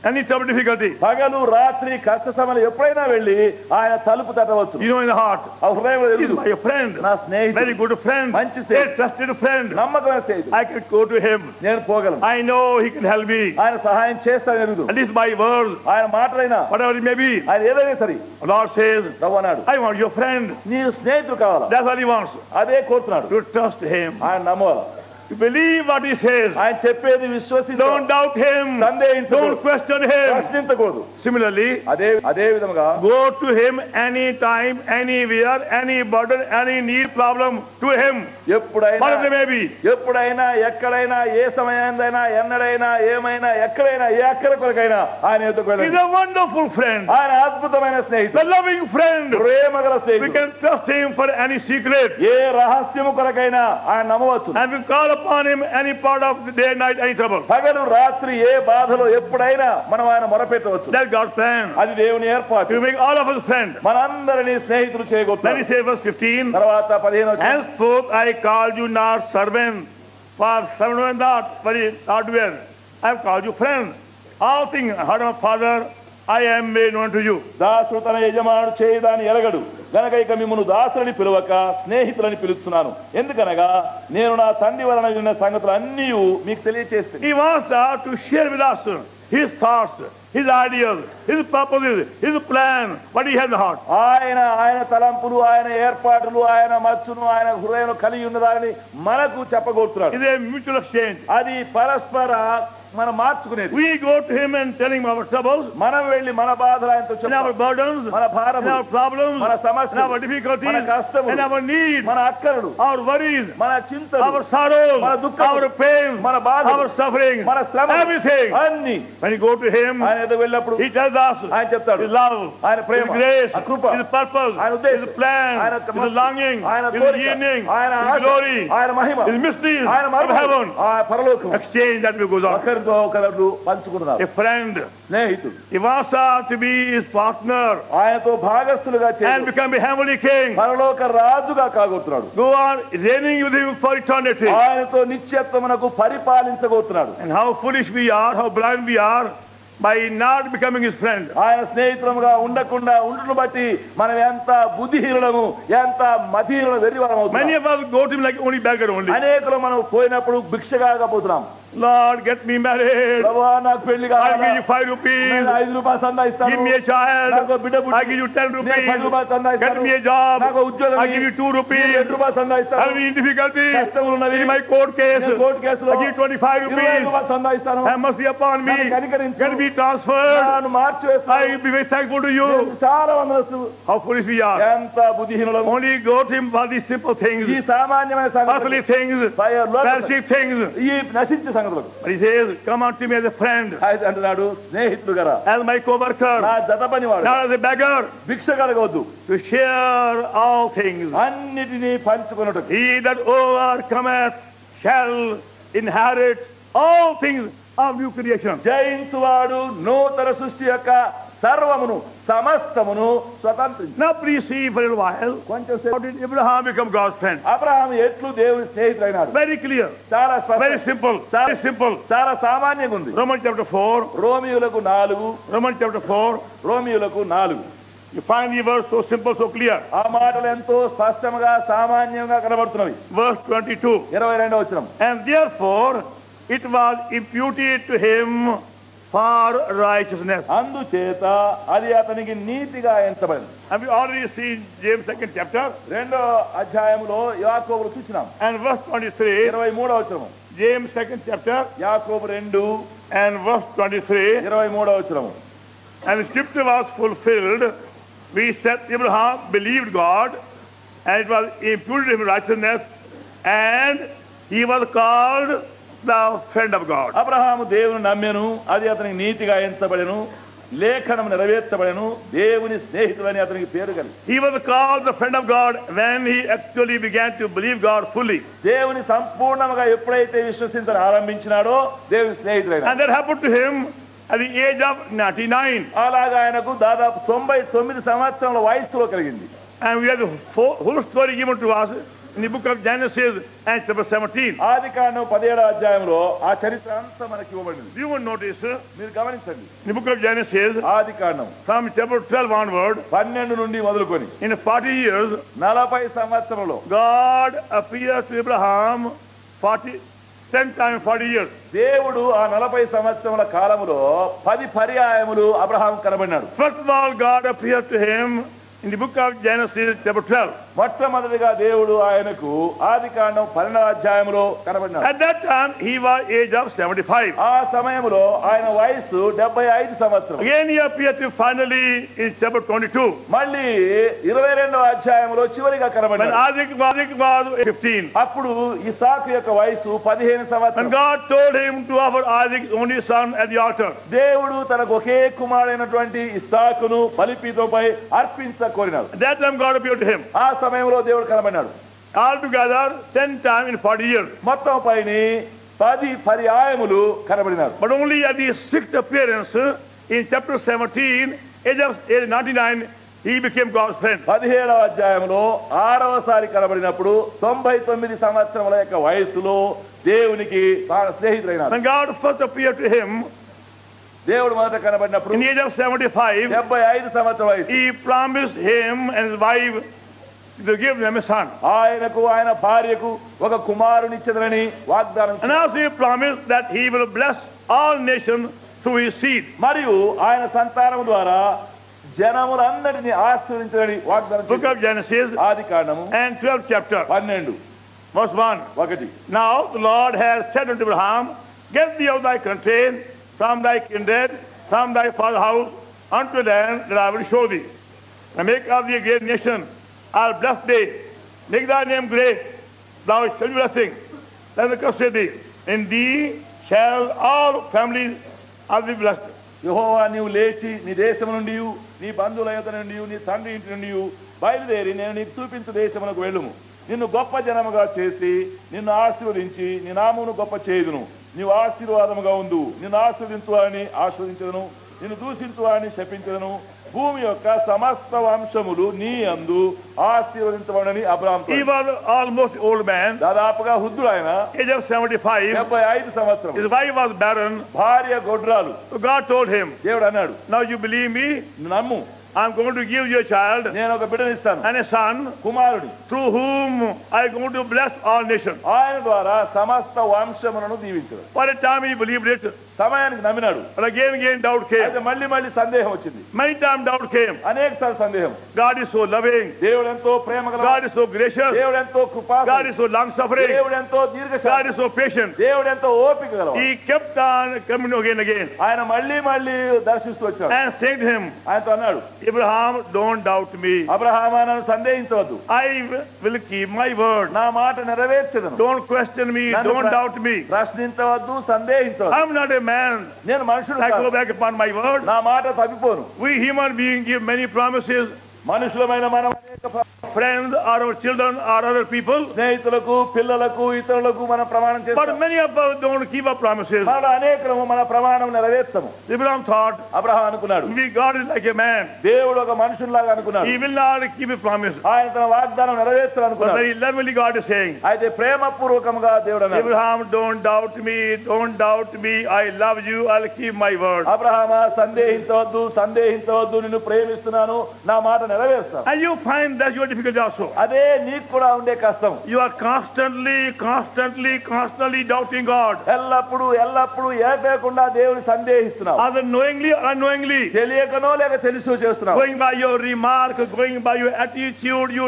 S3: any trouble difficulty.
S2: పగలు, రాత్రి, కష్ట సమయంలో ఎప్పుడైనా వెళ్ళి ఆయన తలుపు తట్టవచ్చు.
S3: In the heart,
S2: ఆ హృదయంలో
S3: he's
S2: ఎరుగుదు.
S3: my friend,
S2: నా స్నేహితుడు,
S3: very good friend,
S2: మంచి
S3: a
S2: స్నేహితుడు,
S3: trusted friend.
S2: నమ్మకమైన స్నేహితుడు.
S3: I can go to him.
S2: నేను పోగలను.
S3: I know he can help me.
S2: ఆయన సహాయం చేస్తాను ఎరుగుదు.
S3: And this is my word,
S2: ఆయన మాటలైనా,
S3: whatever it may be.
S2: ఆయన ఏదైనా సరే
S3: The Lord says,
S2: ప్రభు అన్నాడు,
S3: I want your friend.
S2: నీ స్నేహితుడు కావాలా?
S3: That's what he wants.
S2: అదే కోరుతున్నాడు.
S3: To trust him.
S2: ఆయన నమ్మాలి.
S3: Believe what he says.
S2: ఆయన చెప్పేది విశ్వసించు.
S3: Don't doubt him. Don't question him.
S2: ప్రశ్నించకూడదు.
S3: Similarly,
S2: అదే విధముగా
S3: go to him anytime, anywhere, any burden, any need, problem, to him. Whatever may be.
S2: ఎప్పుడైనా ఎక్కడైనా ఏ సమయాన్నైనా ఎన్నడైనా ఏమైనా ఎక్కడైనా ఏ అక్కర కొరకైనా ఆయన ఎదుకు వెళ్ళండి.
S3: He's a wonderful friend.
S2: ఆయన అద్భుతమైన స్నేహితుడు.
S3: The loving friend.
S2: ప్రేమగల స్నేహితుడు.
S3: We can trust him for any secret.
S2: ఏ రహస్యము కొరకైనా ఆయన నమ్మవచ్చు.
S3: And we call upon him any part of the day, night, any trouble.
S2: పగలు రాత్రి ఏ బాధలో ఎప్పుడైనా మనం ఆయన మొరపెట్టవచ్చు.
S3: That's God's plan.
S2: అది దేవుని ఏర్పాటు.
S3: To make all of us friends.
S2: మనందరినీ స్నేహితులు చేయగొట్టారు.
S3: Then he says verse 15.
S2: తర్వాత 15
S3: Henceforth I called you not servant, for servant not very hardware. I have called you friend. All things heard of my Father, I am made known to you.
S2: దాసుడు తన యజమానుడు చేయదాన్ని ఎరగడు గనక ఇక మిమ్మును దాసులని పిలువక స్నేహితులని పిలుస్తున్నాను. ఎందుకనగా నేను నా తండ్రి వలన విన్న సంగతులు అన్నీ మీకు తెలియచేస్తాను.
S3: He wants to share with us his thoughts, his ideas, his purposes, his plan, what he has in the heart.
S2: ఆయన తలంపులు, ఆయన ఏర్పాట్లు, ఆయన మచ్చును, ఆయన హృదయంలో కలిగి ఉన్నదాన్ని మనకు చెప్పగోరుతున్నాడు.
S3: It is a mutual exchange.
S2: అది పరస్పర మనం మార్చుకునేది.
S3: We go to him and tell him our troubles.
S2: మనం వెళ్ళి మన బాధలు ఆయనతో చెప్తాం.
S3: Our burdens,
S2: మన భారములు,
S3: our problems,
S2: మన సమస్యలు,
S3: our difficulties,
S2: మన కష్టములు,
S3: and our needs,
S2: మన అక్కరలు,
S3: our worries,
S2: మన చింతలు,
S3: our sorrows,
S2: మన దుఃఖాలు,
S3: our pains,
S2: మన బాధలు,
S3: our suffering,
S2: మన శ్రమలు,
S3: everything.
S2: అన్ని
S3: When you go to him,
S2: ఆయన ఎదుగు వెళ్ళినప్పుడు
S3: he tells us
S2: ఆయన చెప్తాడు.
S3: his love,
S2: ఆయన ప్రేమ,
S3: his grace,
S2: ఆ కృప,
S3: his purpose,
S2: ఆయన ఉద్దేశం,
S3: his plan,
S2: ఆయన
S3: his longing,
S2: ఆయన
S3: his
S2: కోరిక,
S3: yearning,
S2: ఆయన
S3: his
S2: ఆశ,
S3: glory,
S2: ఆయన మహిమ,
S3: his mysteries
S2: ఆయన
S3: of
S2: మర్మములు,
S3: heaven.
S2: ఆ పరలోకం
S3: Exchange that we goes on.
S2: ఒకరితో ఒకరు పంచుకుంటున్నారు.
S3: A friend,
S2: స్నేహితుడు.
S3: he wants to be his partner
S2: ఆయనతో భాగస్థులుగా
S3: and
S2: చేయాలి.
S3: become a heavenly king.
S2: పరలోక రాజుగా కాగోతున్నాడు.
S3: Go on reigning with him for eternity.
S2: ఆయనతో నిత్యత్వమునకు పరిపాలించబోతున్నాడు.
S3: And how foolish we are, how blind we are by not becoming his friend.
S2: ఆయన స్నేహితులముగా ఉండకుండా ఉండును బట్టి మనం ఎంత బుద్ధిహీనులము, ఎంత మతిహీనుల వెర్రివారం
S3: Many
S2: అవుతున్నాం.
S3: of us go to him like only beggar only.
S2: అనేకులు మనం పోయినప్పుడు భిక్షగా పోతున్నాం.
S3: Lord, get me married.
S2: ప్రభువా నాకు పెళ్లి
S3: I'll
S2: కావాలి.
S3: give you 5 rupees.
S2: నేను 5 రూపాయలు సందా ఇస్తాను.
S3: Give me a child.
S2: నాకు బిడ్డ పుట్టి.
S3: I'll give you 10
S2: నేను
S3: rupees.
S2: 10 రూపాయలు సందా
S3: Get
S2: ఇస్తాను.
S3: me a job.
S2: నాకు ఉద్యోగం.
S3: I'll give you 2 rupees.
S2: 2 రూపాయలు సందా ఇస్తాను.
S3: I'll be in difficulty.
S2: కష్టములు ఉన్నవి.
S3: In my court case,
S2: నేను కోర్టు కేసులో
S3: I'll give you 25
S2: 20
S3: rupees.
S2: రూపాయలు సందా ఇస్తాను.
S3: Have mercy upon me.
S2: నన్ను కనికరించు.
S3: Get me transferred.
S2: నన్ను మార్చివేస్తాను.
S3: I'll be very thankful to you.
S2: నేను చాలా వందనస్తు.
S3: How foolish we are.
S2: ఎంత బుద్ధిహీనులము.
S3: Only go to him for these simple things,
S2: ఈ సామాన్యమైన
S3: earthly
S2: సంగతులు,
S3: things, fleshly things.
S2: ఈ నశించే సంగతులు.
S3: But he says, come unto me as a friend,
S2: ఆయన అంటున్నాడు స్నేహితుడు గరా,
S3: as my co-worker,
S2: నా జత పనివాడు,
S3: not as a beggar,
S2: భిక్ష కలగవద్దు,
S3: to share all things.
S2: అన్నిటినీ పంచుకొనుటకు.
S3: He that overcometh shall inherit all things of new creation.
S2: జయించువాడు నూతన సృష్టి యొక్క సర్వమును సమస్తమును స్వతంత్రించి.
S3: Now please see for a while,
S2: కొంచెం
S3: how did Abraham become God's friend?
S2: Abraham ఎట్లు దేవుని స్నేహితుడైనాడు.
S3: Very clear,
S2: చాలా
S3: very simple, very simple.
S2: చాలా సామాన్యంగా ఉంది.
S3: Romans chapter 4,
S2: రోమియులకు 4,
S3: Romans chapter 4,
S2: రోమియులకు 4.
S3: you find the verse so simple, so clear.
S2: ఆ మాటలు ఎంతో స్పష్టంగా సామాన్యంగా కనబడుతున్నవి.
S3: Verse 22.
S2: 22వ వచనం.
S3: And therefore it was imputed to him for righteousness.
S2: అందుచేత అది అతనికి నీతిగా ఎంచబడింది.
S3: Have we already seen James 2nd chapter?
S2: 2వ అధ్యాయములో యాకోబును చూసినాం.
S3: And verse 23.
S2: 23వ వచనం.
S3: James 2nd chapter
S2: యాకోబు 2
S3: and verse 23.
S2: 23వ వచనం.
S3: And the scripture was fulfilled. We said Abraham believed God, and it was imputed to him righteousness, and he was called the friend of God.
S2: Abraham దేవుని నమ్మెను, అది అతనికి నీతిగా ఎంచబడెను, లేఖనం నెరవేర్చబడెను, దేవుని స్నేహితుడని అతనికి పేరు కలిగి.
S3: He was called the friend of God when he actually began to believe God fully.
S2: దేవుని సంపూర్ణంగా ఎప్పుడైతే విశ్వసించడం ఆరంభించినాడో దేవుని స్నేహితుడైన.
S3: And that happened to him at the age of 99.
S2: అలాగా ఆయనకు దాదాపు 99 సంవత్సరాల వయసులో కలిగింది.
S3: And we have the whole story given to us in the book of Genesis and chapter 17.
S2: ఆదికాండం 17వ అధ్యాయంలో ఆ చరిత్ర అంతా మనకి ఇవ్వబడింది.
S3: You will notice
S2: మీరు గమనించండి.
S3: in the book of Genesis
S2: Adikandam
S3: from chapter 12 onward,
S2: 12 నుండి మొదలుకొని
S3: in 40 years,
S2: 40 సంవత్సరంలో
S3: God appears to Abraham 10 times 40 years.
S2: దేవుడు ఆ 40 సంవత్సరముల కాలములో 10 పర్యాయములు Abraham కనబడినాడు.
S3: First of all, God appeared to him in the book of Genesis chapter 12.
S2: మొట్టమొదటిగా దేవుడు ఆయనకు ఆదికాండం 12వ అధ్యాయంలో కనబడినాడు.
S3: At that time he was age of 75.
S2: ఆ సమయంలో ఆయన వయసు 75 సంవత్సరం.
S3: Again he appeared to finally in chapter 22.
S2: మళ్ళీ 22వ అధ్యాయంలో చివరిగా
S3: When
S2: కనబడినాడు.
S3: Isaac was 15.
S2: అప్పుడు ఇస్సాకు యొక్క వయసు 15 సంవత్సరం.
S3: And God told him to offer Isaac's only son at the altar.
S2: దేవుడు తనకు ఒకే కుమారుడైనటువంటి ఇస్సాకును బలిపీఠంపై అర్పించ కోరినాడు.
S3: At that time God appeared to him.
S2: ఆ సమయంలో దేవుడు కనబడినాడు.
S3: Altogether 10 times in 40 years.
S2: మొత్తం పైని 10 పర్యాయములు కనబడినాడు.
S3: But only at the 6th appearance in chapter 17, age 99, he became God's friend.
S2: 17వ అధ్యాయంలో 6వసారి కనబడినప్పుడు 99 సంవత్సరముల యొక్క వయసులో దేవునికి స్నేహితుడైనాడు.
S3: When God first appeared to him
S2: దేవుడు మొదట కనబడినప్పుడు
S3: in the age of 75,
S2: 75 సంవత్సరం వయసు.
S3: he promised him and his wife to give them a son.
S2: ఆయనకు ఆయన భార్యకు ఒక కుమారునిచ్చెదనని వాగ్దానం
S3: And also he promised that he will bless all nations through his seed.
S2: మరియు ఆయన సంతానం ద్వారా జనములందరినీ ఆశీర్వదించడని వాగ్దానం
S3: Book of Genesis
S2: ఆదికాండము
S3: and 12th chapter,
S2: 12
S3: verse 1.
S2: 1.
S3: Now the Lord has said unto Abraham, get thee out of thy country, from thy kindred, from thy father's house, unto the land that I will show thee. And make of thee a great nation. I'll bless thee. Make thy name great. Thou shalt be blessing. Let me curse thee. In thee shall all families of thee blessed.
S2: యెహోవా నీవు లేచి నీ దేశం నుండి నీ బంధువుల యొద్ద నుండి నీ తండ్రి ఇంటి నుండి బయలుదేరి నేను నీకు చూపించు దేశమునకు వెళ్ళుము. నిన్ను గొప్ప జనముగా చేసి నిన్ను ఆశీర్వదించి నీ నామమును గొప్ప చేయుదును. నీవు ఆశీర్వాదముగా ఉండు. నిన్ను ఆశీర్వదించువాని ఆశీర్వదించదును, నిన్ను దూషించువాని శపించదును. భూమి యొక్క సమస్త వంశములు నీ యందు ఆశీర్వదించబడని అబ్రాహాముతో.
S3: He was almost old man,
S2: దాదాపుగా వృద్ధుడు ఆయన,
S3: age of 75.
S2: 75 సంవత్సరం.
S3: His wife was barren.
S2: భార్య గొడ్రాలు.
S3: So God told him,
S2: దేవుడు అన్నాడు,
S3: now you believe me?
S2: నమ్ము,
S3: I'm going to give you a child
S2: నేను ఒక బిడ్డనిస్తాను,
S3: and a son,
S2: కుమారుడి,
S3: through whom I'm going to bless all nations.
S2: ఆయన ద్వారా సమస్త వంశములను దీవించడు.
S3: For a time he believed it,
S2: సమయానికి నమ్మినాడు.
S3: but again doubt came.
S2: అయితే మళ్ళీ సందేహం వచ్చింది.
S3: Many times doubt came.
S2: అనేకసార్లు సందేహం.
S3: God is so loving.
S2: దేవుడు ఎంతో ప్రేమ గలవాడు.
S3: God is so gracious.
S2: దేవుడు ఎంతో కృపాళుడు.
S3: God is so long suffering.
S2: దేవుడు ఎంతో
S3: God
S2: దీర్ఘశాంతుడు.
S3: is so patient.
S2: దేవుడు ఎంతో ఓపిక గలవాడు.
S3: He kept on coming again and again
S2: ఆయన మళ్ళీ దర్శిస్తూ వచ్చాడు.
S3: and saying to him,
S2: ఆయనతో అన్నాడు,
S3: Abraham, don't doubt me.
S2: అబ్రహామా నన్ను సందేహించవద్దు.
S3: I will keep my word.
S2: నా మాట నెరవేర్చదను.
S3: Don't question me. Don't doubt me.
S2: ప్రశ్నించవద్దు, సందేహించవద్దు.
S3: I'm not a man.
S2: నేను మనుషుడు
S3: I go
S2: కాదు.
S3: back upon my word.
S2: నా మాట తప్పిపోను.
S3: We human beings give many promises.
S2: మనుషులమైన మనం అనేక
S3: Friends or our children or other people.
S2: స్నేహితులకు, పిల్లలకు, ఇతరులకు మనం ప్రమాణం
S3: But
S2: చేస్తాం.
S3: many of us don't keep our promises.
S2: మనలో అనేకము మన ప్రమాణం నెరవేర్చము.
S3: Abraham thought,
S2: అబ్రహాం అనుకున్నాడు,
S3: God is like a man.
S2: దేవుడు ఒక మనుషుల్లాగా అనుకున్నాడు.
S3: He will not keep a promise.
S2: ఆయన తన వాగ్దానం నెరవేర్చాలని
S3: But
S2: అనుకున్నాడు.
S3: very lovingly God is saying,
S2: అయితే ప్రేమపూర్వకంగా దేవుడు అన్నాడు,
S3: Abraham, don't doubt me. Don't doubt me. I love you. I'll keep my word.
S2: అబ్రహామా సందేహించవద్దు, నిన్ను ప్రేమిస్తున్నాను, నా మాట నెరవేరుస్తాను.
S3: And you find that your difficulty also.
S2: అదే నీకు కూడా ఉండే కష్టం.
S3: You are constantly doubting God.
S2: ఎల్లప్పుడు ఏపేయకుండా దేవుని సందేహిస్తున్నావు.
S3: Either knowingly or unknowingly.
S2: తెలియకనో లేక తెలుసు చేస్తున్నావు.
S3: Going by your remark, going by your attitude, you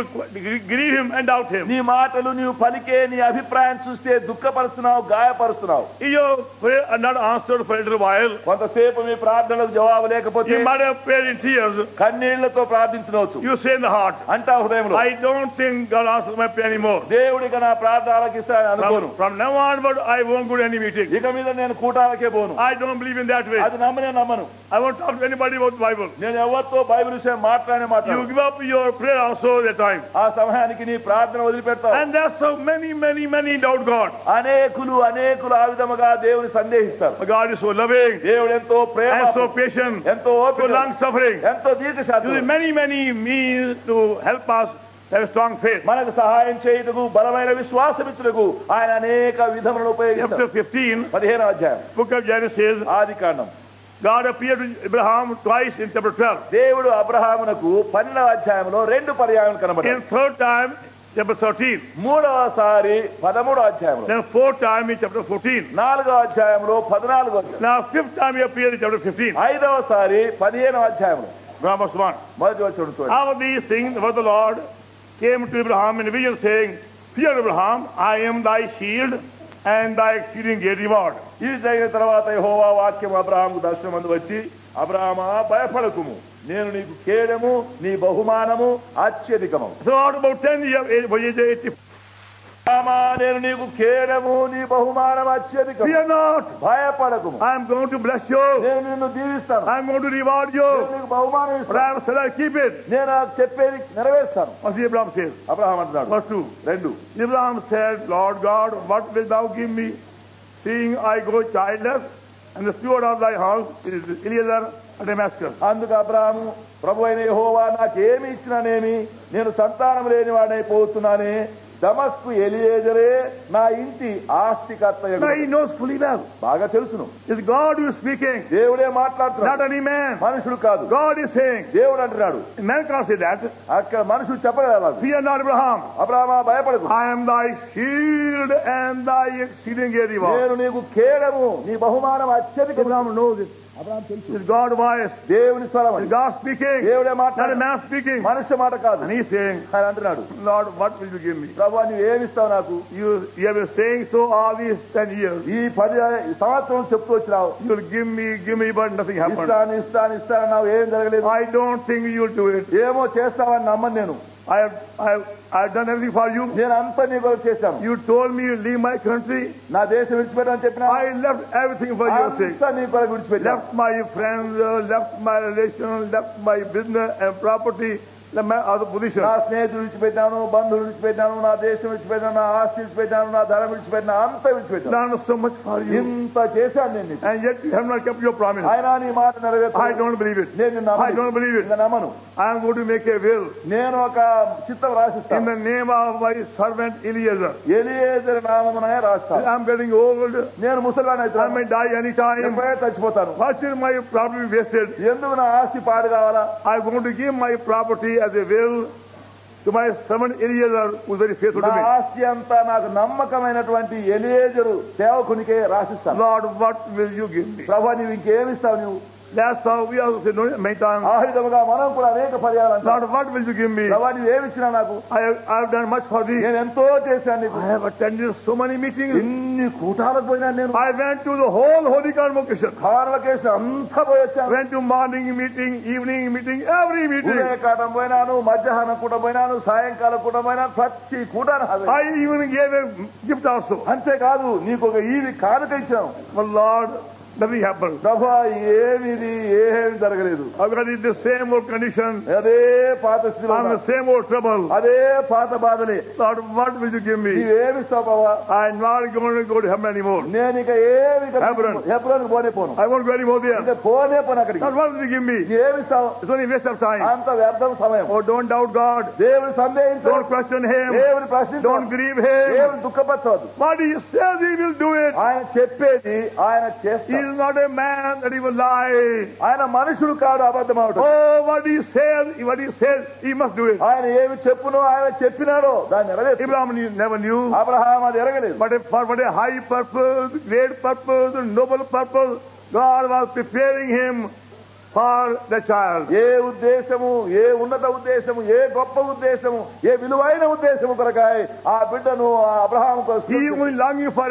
S3: grieve him and doubt him.
S2: నీ మాటలు, నీవు పలికే నీ అభిప్రాయం చూస్తే దుఃఖపరుస్తున్నావు, గాయపరుస్తున్నావు.
S3: Your prayer are not answered for a little while.
S2: కొంతసేపు మీ ప్రార్థనలకు జవాబు లేకపోతే
S3: You might have prayed in tears.
S2: కన్నీళ్లతో ప్రార్థించవచ్చు.
S3: You say in the heart,
S2: అంటా హృదయంలో,
S3: I don't think God answers my prayer anymore.
S2: దేవుడికి నా ప్రార్థన ఆలకిస్తానని అనుకోను.
S3: From now onward, I won't go to any meeting.
S2: ఇక మీద నేను కూటాలకే పోను.
S3: I don't believe in that way.
S2: అది నమ్మను.
S3: I won't talk to anybody about the Bible.
S2: నేను ఎవరితో బైబిల్ విషయం మాట్లాడే
S3: You give up your prayer also at that time.
S2: ఆ సమయానికి నీ ప్రార్థన వదిలిపెడతావు.
S3: And that's so many doubt God.
S2: అనేకులు ఆ విధముగా దేవుని సందేహిస్తారు.
S3: But God is so loving
S2: దేవుడు ఎంతో ప్రేమ,
S3: and so patient,
S2: ఎంతో
S3: so
S2: ఓపిక,
S3: long suffering.
S2: ఎంతో దీర్ఘశాంతుడు.
S3: Using many means to help us have a strong faith.
S2: మనకు సహాయం చేయుటకు, బలమైన విశ్వాసమిచ్చుటకు ఆయన అనేక విధములను ఉపయోగిస్తారు.
S3: Chapter 15,
S2: 15వ అధ్యాయం
S3: book of Genesis,
S2: Adikandam.
S3: God appeared to Abraham twice in chapter 12.
S2: దేవుడు అబ్రహామునకు 12వ అధ్యాయంలో 2 పర్యాయములు కనబడ్డాడు.
S3: In third time, chapter 13.
S2: మూడవసారి 13వ అధ్యాయంలో.
S3: Then fourth time in chapter 14.
S2: 4వ అధ్యాయంలో 14వ అధ్యాయం.
S3: Now fifth time he appeared in chapter 15.
S2: 5వసారి 15వ అధ్యాయంలో.
S3: Verse 1.
S2: మొదటి వచనం చూడండి.
S3: All of these things was the Lord came to Abraham in a vision saying, "Fear Abraham, I am thy shield and thy exceeding great reward."
S2: ఇది జరిగిన తర్వాత యెహోవా వాక్యం అబ్రహాముకు దర్శనమందు వచ్చి, అబ్రహామా భయపడకుము, నేను నీకు కేడము, నీ బహుమానము అత్యధికము.
S3: So out about 10 years,
S2: నేను నీకు కేడము, నీ బహుమానం అత్యధికము.
S3: fear not,
S2: భయపడకుము,
S3: I am going to bless you,
S2: నేను నిన్ను దీవిస్తాను,
S3: I am going to reward you,
S2: నేను నీకు బహుమానం
S3: but
S2: ఇస్తాను,
S3: I am said I keep it.
S2: నేను చెప్పేది నెరవేర్స్తాను.
S3: What Abraham says,
S2: అబ్రహాం అంటున్నాడు
S3: verse 2.
S2: 2.
S3: Abraham said, Lord God, what wilt thou give me, seeing I go childless, and the steward of thy house is Eliezer at Damascus.
S2: అందుకు అబ్రహాము, ప్రభు అయిన యెహోవా నాకేమి ఇచ్చిననేమి, నేను సంతానం లేని వాడైపోతున్నానే, దమస్కు ఎలియేజరే నా ఇంటి ఆస్తికర్త.
S3: Now he knows fully well.
S2: బాగా తెలుసును,
S3: It's God who is speaking,
S2: దేవుడే
S3: not
S2: మాట్లాడుతున్నాడు,
S3: any man.
S2: మనుషుడు కాదు.
S3: God is saying,
S2: దేవుడు అంటున్నాడు.
S3: man can't say that.
S2: అక్కడ మనుషుడు చెప్పగలరు,
S3: Fear not, Abraham,
S2: అబ్రహామా భయపడకు,
S3: I am thy shield and thy exceeding great reward.
S2: నేను నీకు కేడము, నీ బహుమానం అత్యధికము.
S3: Abraham knows it.
S2: అబ్రహాం తెలుసు,
S3: It's God voice.
S2: దేవుని స్వరం
S3: It's
S2: అది.
S3: God speaking,
S2: దేవుడే
S3: not a
S2: మాట్లాడు,
S3: man speaking.
S2: మనుష్య మాట కాదు.
S3: And he's saying,
S2: ఆయన అంటున్నాడు,
S3: Lord, what will you give me?
S2: ప్రభు నువ్వు ఏమిస్తావు నాకు?
S3: You have been saying so all these 10 years.
S2: ఈ 10 సంవత్సరం చెప్తూ వచ్చినావు,
S3: You'll give me, but nothing happened.
S2: ఇస్తాను ఏం జరగలేదు.
S3: I don't think you'll do it.
S2: ఏమో చేస్తావని నమ్మను నేను.
S3: I've done everything for you.
S2: నేను అంతా నీ కొరకు చేశాను.
S3: You told me you leave my country.
S2: నా దేశం విడిచిపెట్టని చెప్పినా,
S3: I left everything for your sake.
S2: అంతా నీ కొరకు విడిచిపెట్టాను.
S3: Left my friends, left my relations, left my business and property, left my other position.
S2: నా స్నేహితులు విడిచిపెట్టాను, బంధువులు విడిచిపెట్టాను, నా దేశం విడిచిపెట్టాను, నా ఆస్తి విడిచిపెట్టాను, నా ధనం విడిచిపెట్టాను, అంతా విడిచిపెట్టాను.
S3: Done so much for you.
S2: ఇంత చేశాను నేను నీకు.
S3: And yet you have not kept your promise.
S2: ఆయన నీ మాట నెరవేర్చు.
S3: I don't believe it.
S2: నేను నిన్ను
S3: I don't believe it.
S2: నమ్మను.
S3: I am going to make a will
S2: నేను ఒక చిత్తం
S3: in
S2: రాసిస్తాను.
S3: the name of my servant Eliezer.
S2: Eliezer నామమునే రాస్తాను.
S3: I'm getting old.
S2: నేను ముసలివాడిని
S3: I
S2: అవుతాను,
S3: may die anytime.
S2: ఎప్పుడైనా చచ్చిపోతాను.
S3: What is my property wasted?
S2: ఎందుకు నా ఆస్తి పాడు కావాలా?
S3: I'm going to give my property as a will to my servant Eliezer, who is very faithful
S2: నా
S3: to me.
S2: ఆస్తి అంతా నాకు నమ్మకమైనటువంటి ఎలియేజరు సేవకునికే రాసిస్తాను.
S3: Lord, what will you give me?
S2: ప్రభు నీవు ఇంకేమిస్తావు? నువ్వు
S3: That's how we also say many times.
S2: ఆ విధముగా మనం కూడా అనేక పర్యాలు అంటాం,
S3: Lord, what will you give me?
S2: ప్రభు నీవు ఏమిచ్చినా నాకు,
S3: I have done much for thee.
S2: నేను ఎంతో చేశాను నీకు.
S3: I have attended so many meetings.
S2: ఎన్ని కూటాలకు పోయినాను నేను.
S3: I went to the whole Holy Convocation.
S2: Convocation అంతా పోయి వచ్చాను.
S3: Went to morning meeting, evening meeting, every meeting.
S2: ఉదయకాలం పోయినాను, మధ్యాహ్నం కూడా పోయినాను, సాయంకాలం కూడా పోయినాను, ప్రతి కూటాను
S3: I even gave a gift also.
S2: అంతేకాదు నీకు ఒక ఈవి కానుక ఇచ్చాను.
S3: But Lord, nothing happened.
S2: ప్రభు ఏమి జరగలేదు.
S3: I've got in the same old condition.
S2: అదే పాత స్థితిలో
S3: I'm
S2: ఉన్నా.
S3: the same old trouble.
S2: అదే పాత బాధలే.
S3: Lord, what will you give me?
S2: నీవేమిస్తావు ప్రభా?
S3: I'm not going to go to heaven anymore.
S2: నేను ఇక ఏమి
S3: హెబ్రోన్.
S2: హెబ్రోన్కి పోనే పోను.
S3: I won't go anymore there.
S2: ఇక పోనే పోను అక్కడికి.
S3: Lord, what will you give me?
S2: నీవేమిస్తావు?
S3: It's only waste of time.
S2: అంత వ్యర్థం సమయం.
S3: Oh, don't doubt God.
S2: దేవుని సందేహించు.
S3: Don't question Him.
S2: దేవుని ప్రశ్నించు.
S3: Don't grieve Him.
S2: దేవుని దుఃఖపరచవద్దు.
S3: What He says He will do it.
S2: ఆయన చెప్పేది ఆయన
S3: He
S2: చేస్తాడు.
S3: is not a man that He will lie.
S2: ఆయన మనుషుడు కాడు అబద్ధం అవుతాడు.
S3: Oh, what He says, He must do it.
S2: ఆయన ఏమి చెప్పునో ఆయన చెప్పినాడో దాన్ని నెరవేర్చు.
S3: Abraham never knew.
S2: అబ్రహాం అది ఎరగలేదు.
S3: But for what a high purpose, great purpose, noble purpose, God was preparing him for the child.
S2: ఏ ఉద్దేశము, ఏ ఉన్నత ఉద్దేశము, ఏ గొప్ప ఉద్దేశము, ఏ విలువైన ఉద్దేశము కొరకాయ ఆ బిడ్డను Abraham
S3: He only longing for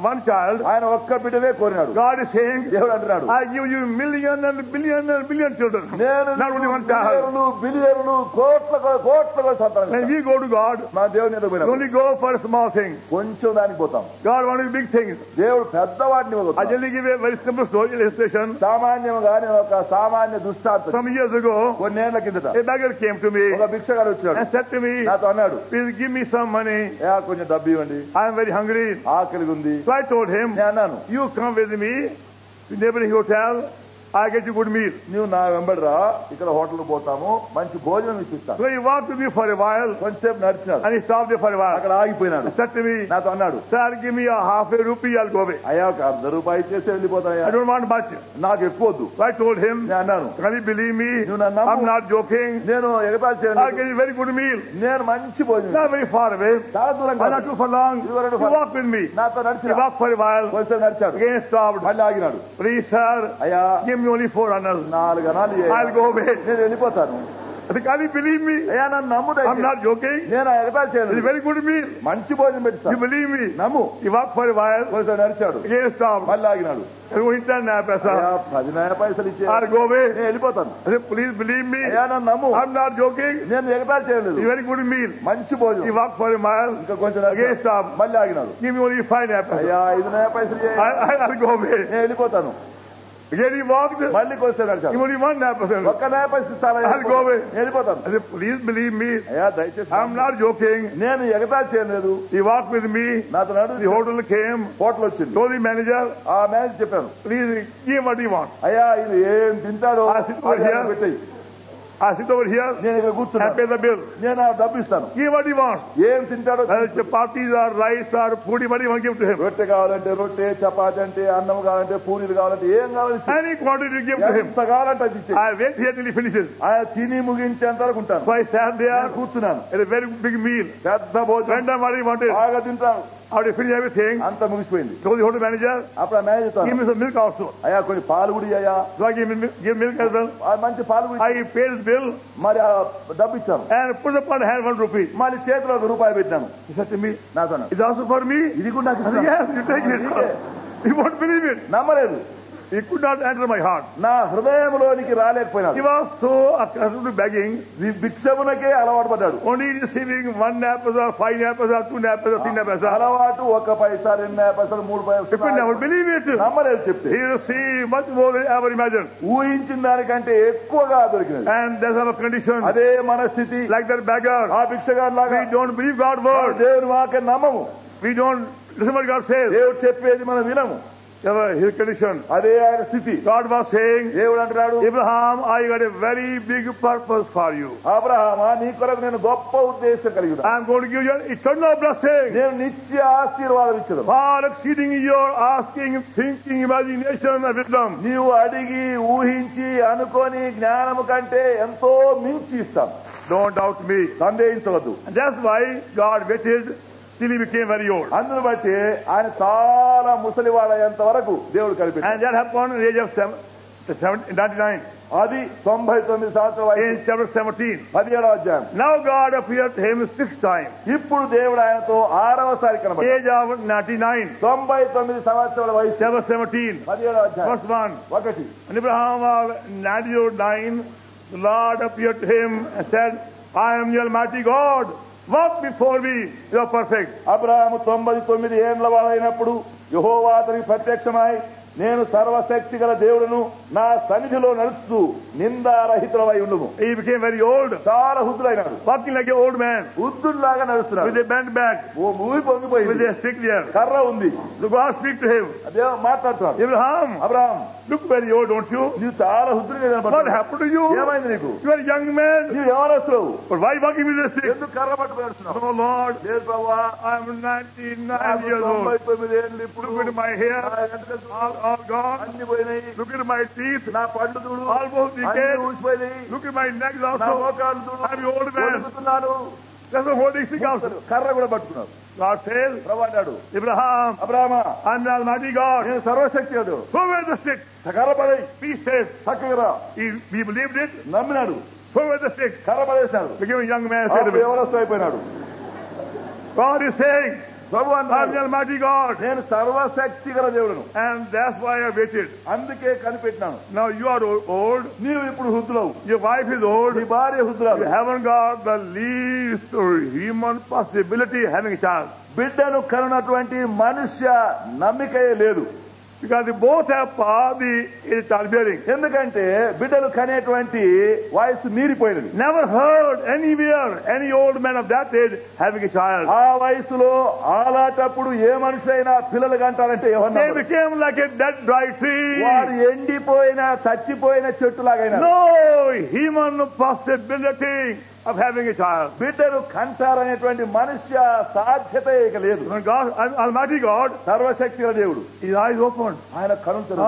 S3: one child.
S2: ఆయన ఒక్క బిడ్డనే కోరినాడు.
S3: God is saying,
S2: దేవుడు అంటున్నాడు,
S3: I give you million and billion children.
S2: నేను
S3: Not only one child.
S2: బిలియన్లు కోట్ల సంతానం.
S3: When we go to God,
S2: మా దేవుని ఎదుగు
S3: we only go for a small thing.
S2: కొంచెం దానికి పోతాం.
S3: God wants big things.
S2: దేవుడు పెద్దవాడిని
S3: I just give a very simple story illustration.
S2: సామాన్యంగానే ఒక సామాన్య దృష్టాంతం.
S3: Some years ago,
S2: కొన్నేళ్ల కిందట
S3: a beggar came to me
S2: ఒక భిక్షగాడు వచ్చాడు.
S3: and said to me,
S2: నాతో అన్నాడు,
S3: please give me some money.
S2: కొంచెం డబ్బు ఇవ్వండి,
S3: I am very hungry.
S2: ఆకలిగా ఉంది.
S3: So I told him,
S2: నేను అన్నాను,
S3: you come with me to neighboring hotel. I get you good meal.
S2: నువ్వు నా వెంబడి రా, ఇక్కడ హోటల్ పోతాము, మంచి భోజనం ఇప్పిస్తాను.
S3: So he walked with me for a while
S2: కొంచెంసేపు నడిచినాడు.
S3: and he stopped there for a while.
S2: అక్కడ ఆగిపోయినాడు.
S3: He said to me,
S2: నాతో అన్నాడు,
S3: sir, give me a half a rupee, I'll go away.
S2: అయ్యా ఒక ₹1 ఇచ్చేసి వెళ్ళిపోతాయా,
S3: I don't want much.
S2: నాకు ఎక్కువ వద్దు.
S3: So I told him,
S2: నేను అన్నాను,
S3: can you believe me?
S2: నువ్వు నన్ను నమ్ము.
S3: I'm not joking.
S2: నేను ఎగతాళి
S3: I'll
S2: చేయను.
S3: get you very good meal.
S2: నేను మంచి భోజనం,
S3: Not very far away.
S2: చాలా దూరం
S3: I'm not
S2: కాదు.
S3: too for long.
S2: You are
S3: He
S2: not
S3: walked with me.
S2: నాతో
S3: He
S2: నడిచి
S3: walked for a while.
S2: కొంచెం నడిచాడు,
S3: Again stopped.
S2: మళ్ళీ ఆగినాడు.
S3: Please, sir,
S2: అయ్యా
S3: give me only 4 annas.
S2: 4 అనాలు
S3: I'll go away.
S2: నేను వెళ్ళిపోతాను.
S3: Can you believe me?
S2: అయ్యా నన్ను నమ్ము
S3: I'm
S2: దయచేసి.
S3: not joking.
S2: నేను ఎగతాళి
S3: It's a
S2: చేయలేదు.
S3: very good meal.
S2: మంచి భోజనం
S3: You
S2: పెడతాను.
S3: believe me?
S2: నమ్ము.
S3: He walked for a while.
S2: కొంచెం నడిచాడు,
S3: Again stopped.
S2: మళ్ళీ ఆగినాడు.
S3: And we didn't have
S2: అయ్యా
S3: paisa.
S2: 10 నయా పైసలు ఇచ్చే
S3: I'll go away.
S2: నేను వెళ్ళిపోతాను.
S3: I said, please believe me.
S2: అయ్యా నన్ను నమ్ము.
S3: I'm not joking.
S2: నేను ఎగతాళి చేయలేదు.
S3: It's a very good meal.
S2: మంచి
S3: He
S2: భోజనం.
S3: walked for a mile.
S2: ఇంకా కొంచెం
S3: Again
S2: నడిచాడు,
S3: stopped.
S2: మళ్ళీ ఆగినాడు.
S3: Give me only 5 paisa.
S2: అయ్యా 5 నయా పైసలు ఇయ్యి.
S3: I'll go away.
S2: నేను వెళ్ళిపోతాను.
S3: Again he walked.
S2: మళ్ళీ కొంచెం
S3: Give
S2: నడిచాడు.
S3: me only 1 paisa.
S2: ఒక్క నయా పైసలు ఇస్తాను.
S3: I'll go away.
S2: నేను వెళ్ళిపోతాను.
S3: I said, please believe me.
S2: అయ్యా దయచేసి
S3: I'm not joking.
S2: నేను ఎగతాళి చేయలేదు.
S3: He walked with me.
S2: నాతో
S3: The
S2: నడు.
S3: hotel came.
S2: హోటల్ వచ్చింది.
S3: Told the manager,
S2: ఆ మేనేజర్ చెప్పాను,
S3: please give him what he wants.
S2: అయ్యా ఇది ఏం తింటాడో
S3: ఆ సిద్ధం అయ్యా.
S2: పెట్టేయి.
S3: I sit over here
S2: నేను ఇక్కడ
S3: and
S2: కూర్చున్నాను.
S3: pay the bill.
S2: నేను ఆ డబ్బు ఇస్తాను.
S3: Give what he wants.
S2: ఏం తింటాడో
S3: Whether chapatis or rice or puri, what he wants, give to him.
S2: రొట్టె కావాలంటే రొట్టె, చపాతి అంటే అన్నం కావాలంటే పూరీలు కావాలంటే ఏం కావాలి
S3: Any quantity give to him.
S2: ఎంత కావాలంటే అది ఇచ్చేయి.
S3: I wait here till he finishes.
S2: ఆయన తిని ముగించేంత వరకు ఉంటాను.
S3: So I sat there
S2: నేను కూర్చున్నాను.
S3: at a very big meal.
S2: పెద్ద భోజనం
S3: Went on what he wanted.
S2: బాగా తింటాను.
S3: After he finished everything,
S2: అంత ముగిసిపోయింది.
S3: told the hotel manager,
S2: అప్పుడు ఆ మేనేజర్
S3: give
S2: చెప్తాను,
S3: me some milk also.
S2: అయ్యా కొన్ని పాలు కూడా అయ్యా,
S3: So I give milk as well.
S2: మంచి పాలు కూడా
S3: I paid his bill
S2: మరి ఆ డబ్బు ఇచ్చాను.
S3: and put upon hand 1 rupee.
S2: మళ్ళీ చేతిలో ₹1 పెట్టాను.
S3: He said to me,
S2: నాతో
S3: it's also for me?
S2: ఇది కూడా నాకు
S3: I said,
S2: ఇస్తాను.
S3: yes, you take it. He won't believe it.
S2: నమ్మలేదు.
S3: He could not enter my heart.
S2: నా హృదయంలోనికి
S3: He
S2: రాలేకపోయినాడు.
S3: was so accustomed to begging,
S2: ఈ భిక్షమునకే అలవాటు పడ్డాడు.
S3: only receiving 1 napasa, 5 napasa, 2 napasa, 3 napasa.
S2: అలవాటు 1 పైసా, 2 పైసలు, 3
S3: He could
S2: పైసలు.
S3: never believe it.
S2: నమ్మలేదు చెప్తే.
S3: He received much more than ever imagined.
S2: ఊహించిన దానికంటే ఎక్కువగా దొరికినది.
S3: And that's our condition.
S2: అదే మన స్థితి.
S3: Like that beggar.
S2: ఆ భిక్షగాడు లాగా
S3: We don't believe God's word.
S2: దేవుని వాక్యం నమ్మము.
S3: We don't listen what God says.
S2: దేవుడు చెప్పేది మనం వినము.
S3: His condition.
S2: అదే ఆయన స్థితి.
S3: God was saying,
S2: దేవుడు అంటున్నాడు,
S3: Abraham, I got a very big purpose for you.
S2: అబ్రహామా నీ కొరకు నేను గొప్ప ఉద్దేశం కలిగి ఉన్నాను.
S3: I'm going to give you an eternal blessing.
S2: నేను నిత్య ఆశీర్వాదం ఇచ్చదు.
S3: Far exceeding your asking, thinking, imagination, and wisdom.
S2: నీవు అడిగి ఊహించి అనుకొని జ్ఞానము కంటే ఎంతో మించి ఇస్తాను.
S3: Don't doubt me.
S2: సందేహించవద్దు.
S3: And that's why God waited till he became very old.
S2: అందును బట్టి ఆయన చాలా ముసలివాడయ్యేంత వరకు దేవుడు కనిపెట్టాడు.
S3: And that happened at the age of 99.
S2: అది 99 సంవత్సరాల వయసు.
S3: In chapter 17.
S2: 17వ అధ్యాయం.
S3: Now God appeared to him 6 times.
S2: ఇప్పుడు దేవుడు ఆయనతో 6వసారి కనబడ్డాడు.
S3: Age of 99.
S2: 99 సంవత్సరాల వయసు.
S3: Chapter 17.
S2: 17వ అధ్యాయం.
S3: Verse 1.
S2: 1.
S3: When Abraham was 99, the Lord appeared to him and said, I am the Almighty God. Walk before me. You are perfect.
S2: Abraham 99 ఏండ్ల వాడైనప్పుడు యెహోవా అతనికి ప్రత్యక్షమై, నేను సర్వశక్తి గల దేవుడును, నా సన్నిధిలో నడుస్తూ నిందారహితులవై ఉండుము.
S3: He became very old,
S2: చాలా వృద్ధులైనాడు.
S3: walking like an old man,
S2: వృద్ధుల్లాగా నడుస్తున్నాడు.
S3: with a bent back,
S2: ఓ మూవి
S3: with
S2: పొంగిపోయింది.
S3: a stick there.
S2: కర్ర ఉంది.
S3: So God speak to him.
S2: దేవుడు మాట్లాడుతున్నాడు.
S3: Abraham,
S2: Abraham,
S3: look very old, don't you?
S2: నీవు చాలా వృద్ధులుగా
S3: What
S2: కనబడుతున్నావు.
S3: happened to you?
S2: ఏమైంది నీకు?
S3: You are a young man.
S2: నీవు ఎవరొస్తున్నావు?
S3: But why walking with a stick?
S2: ఎందుకు కర్ర పట్టుకుని నడుస్తున్నావు?
S3: Oh Lord,
S2: లేదు ప్రభువా,
S3: I am 99
S2: నాకు
S3: years old.
S2: 99 ఏండ్లు ఇప్పుడు.
S3: Look at my hair,
S2: నా వెంట్రుకలు చూడు.
S3: all gone.
S2: అన్ని పోయినాయి.
S3: Look at my teeth,
S2: నా పళ్ళు చూడు.
S3: almost
S2: అన్ని
S3: decayed.
S2: ఊసిపోయినాయి.
S3: Look at my neck
S2: నా
S3: also.
S2: మోకాలు చూడు.
S3: I'm an old man.
S2: వణుకుతున్నాను.
S3: That's a holding stick also.
S2: కర్ర కూడా పట్టుకున్నాడు.
S3: God says,
S2: ప్రభు అన్నాడు,
S3: Abraham,
S2: అబ్రహామా,
S3: I'm the Almighty God.
S2: నేను సర్వశక్తి అడు.
S3: Throw away the stick.
S2: కర్ర పడేయి.
S3: He says,
S2: చక్కగా రా.
S3: he believed it.
S2: నమ్మినాడు.
S3: Throw away the stick.
S2: కర్ర పడేసినాడు.
S3: Became a young man. Said
S2: అప్పుడు
S3: to him.
S2: ఎవరొస్తూ అయిపోయినాడు.
S3: God is saying,
S2: Prabhu
S3: I'm
S2: అన్నాడు,
S3: the Almighty God.
S2: నేను సర్వశక్తి గల దేవుడును.
S3: And that's why I waited.
S2: అందుకే కనిపెట్టినాను.
S3: Now you are old.
S2: నీవు ఇప్పుడు వృద్ధులవు.
S3: Your wife is old.
S2: నీ భార్య
S3: You
S2: వృద్ధురాలు.
S3: haven't got the least human possibility of having a child.
S2: బిడ్డను కనున్నటువంటి మనుష్య నమ్మికయే లేదు.
S3: Because they both have the childbearing.
S2: ఎందుకంటే బిడ్డలు కనేటువంటి వయసు మీరిపోయినది.
S3: Never heard anywhere any old man of that age having a child.
S2: ఆ వయసులో ఆలాటప్పుడు ఏ మనిషి అయినా పిల్లలు కంటారంటే
S3: They
S2: ఏమన్నా
S3: became like a dead dry tree.
S2: వారు ఎండిపోయిన చచ్చిపోయిన చెట్టులాగైనా
S3: No human possibility of having a child.
S2: బిడ్డను కంటారనేటువంటి మనుష్య సాధ్యత ఇక లేదు.
S3: When God, Almighty God,
S2: సర్వశక్తి గల దేవుడు,
S3: His eyes opened.
S2: ఆయన కనుంచరు.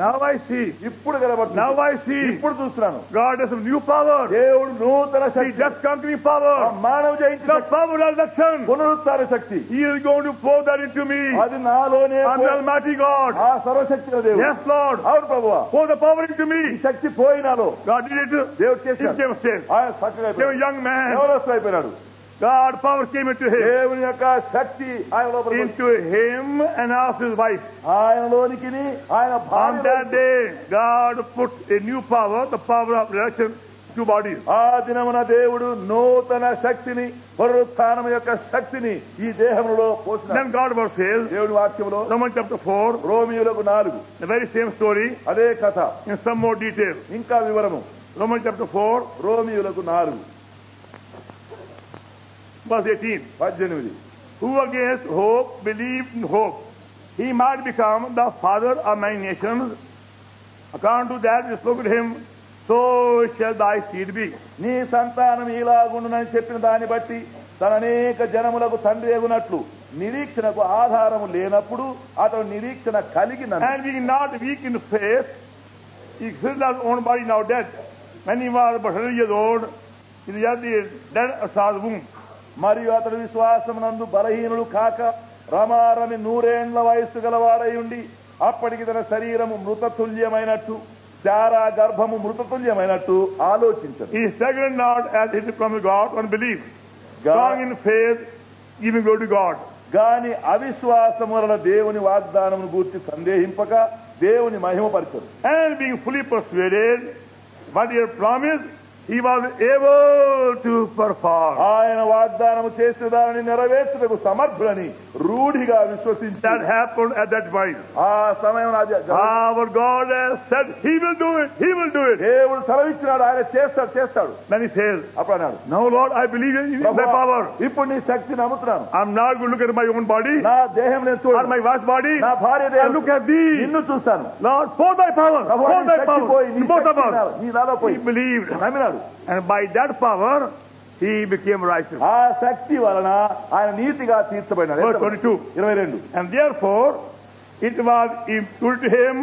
S3: Now I see.
S2: ఇప్పుడు కనబడుతుంది.
S3: Now I see.
S2: ఇప్పుడు చూస్తున్నాను.
S3: God has a new power.
S2: దేవుడు నూతన
S3: The
S2: Shakti,
S3: death conquering power.
S2: మానవ జయించిన
S3: The power of resurrection.
S2: పునరుత్థాన శక్తి,
S3: He is going to pour that into me.
S2: అది నాలోనే
S3: I'm the Almighty God.
S2: ఆ సర్వశక్తి గల దేవుడు.
S3: Yes, Lord.
S2: అవును ప్రభువా,
S3: Pour the power into
S2: ఈ
S3: me.
S2: Shakti పోయినాలో
S3: God did it.
S2: దేవుడు
S3: He
S2: చేశాడు.
S3: became a saint.
S2: ఆయన చక్కగా
S3: He was a young man.
S2: ఎవరొస్తూ అయిపోయినాడు.
S3: God power came into him.
S2: దేవుని యొక్క శక్తి ఆయన లోపల
S3: Into him and asked his wife.
S2: ఆయనలోనికి ఆయన
S3: On that day, God put a new power, the power of resurrection, to bodies.
S2: ఆ దినమున దేవుడు నూతన శక్తిని, పునరుత్థానం యొక్క శక్తిని ఈ దేహంలో పోసినాడు.
S3: Then God was says,
S2: దేవుని వాక్యములో
S3: Romans chapter 4,
S2: రోమియోలకు 4
S3: the very same story
S2: అదే కథ,
S3: in some more detail.
S2: ఇంకా వివరము.
S3: Romans chapter 4,
S2: రోమియోలకు 4
S3: verse 18.
S2: 18.
S3: Who against hope believed in hope, he might become the father of many nations. According to that, he spoke to him, so shall thy seed be.
S2: నీ సంతానం ఇలాగుండునని చెప్పిన దాన్ని బట్టి తన అనేక జనములకు తండ్రి ఎగునట్లు నిరీక్షణకు ఆధారము లేనప్పుడు అతడు నిరీక్షణ కలిగిన
S3: And being not weak in faith, he considered his own body now dead. When he was but 100 years old, he was dead of Sarah's womb.
S2: మరియు అతడు విశ్వాసమునందు బలహీనుడు కాక రమారమి 100 ఏండ్ల వయస్సు గలవాడై ఉండి అప్పటికి తన శరీరము మృతతుల్యమైనట్టు, శారా గర్భము మృతతుల్యమైనట్టు ఆలోచించదు.
S3: He staggered not as it from God on belief, strong in faith, giving glory to God.
S2: గాని అవిశ్వాసము వలన దేవుని వాగ్దానమును గూర్చి సందేహింపక దేవుని మహిమపరచదు.
S3: And being fully persuaded what he had promised, he was able to perform.
S2: ఆయన వాగ్దానము చేసిన దానిని నెరవేర్చుటకు సమర్థుడని రూఢిగా విశ్వసించి
S3: That happened at that point.
S2: ఆ సమయం
S3: Our God has said he will do it. He will do it.
S2: దేవుడు సెలవిచ్చినాడు, ఆయన చేస్తాడు.
S3: Then he says,
S2: అప్పుడు అన్నాడు,
S3: now Lord, I believe in thy power.
S2: ఇప్పుడు నీ శక్తి నమ్ముతున్నాను.
S3: I'm not going to look at my own body
S2: నా దేహం నేను
S3: or
S2: చూడను,
S3: my wife's body.
S2: నా భార్య
S3: I
S2: దేహం
S3: look at thee.
S2: నిన్ను చూస్తాను.
S3: Lord, pour thy power.
S2: ప్రభువా,
S3: Pour
S2: నీ
S3: thy
S2: శక్తి
S3: power.
S2: పోయి, నీ
S3: Both of
S2: శక్తి
S3: us.
S2: నీ నాలో పోయి
S3: He believed.
S2: నమ్మినాడు.
S3: And by that power, he became righteous.
S2: ఆ శక్తి వలన ఆయన నీతిగా తీర్చబడినాడు.
S3: Verse 22.
S2: 22.
S3: And therefore, it was imputed to him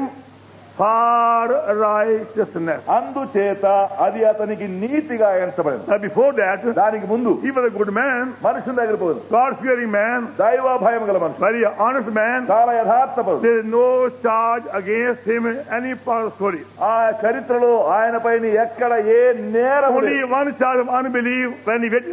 S3: for righteousness.
S2: అందుచేత అది అతనికి నీతిగా ఎంచబడింది.
S3: Now before that,
S2: దానికి ముందు
S3: he was a good man,
S2: మనుషుని దగ్గర పోదు,
S3: God-fearing man,
S2: దైవ భయం గల మనుషుడు,
S3: very honest man.
S2: చాలా యథార్థపడు.
S3: There is no charge against him in any part of the story.
S2: ఆ చరిత్రలో ఆయన పైన ఎక్కడ ఏ నేరం
S3: Only one charge of unbelief when he waited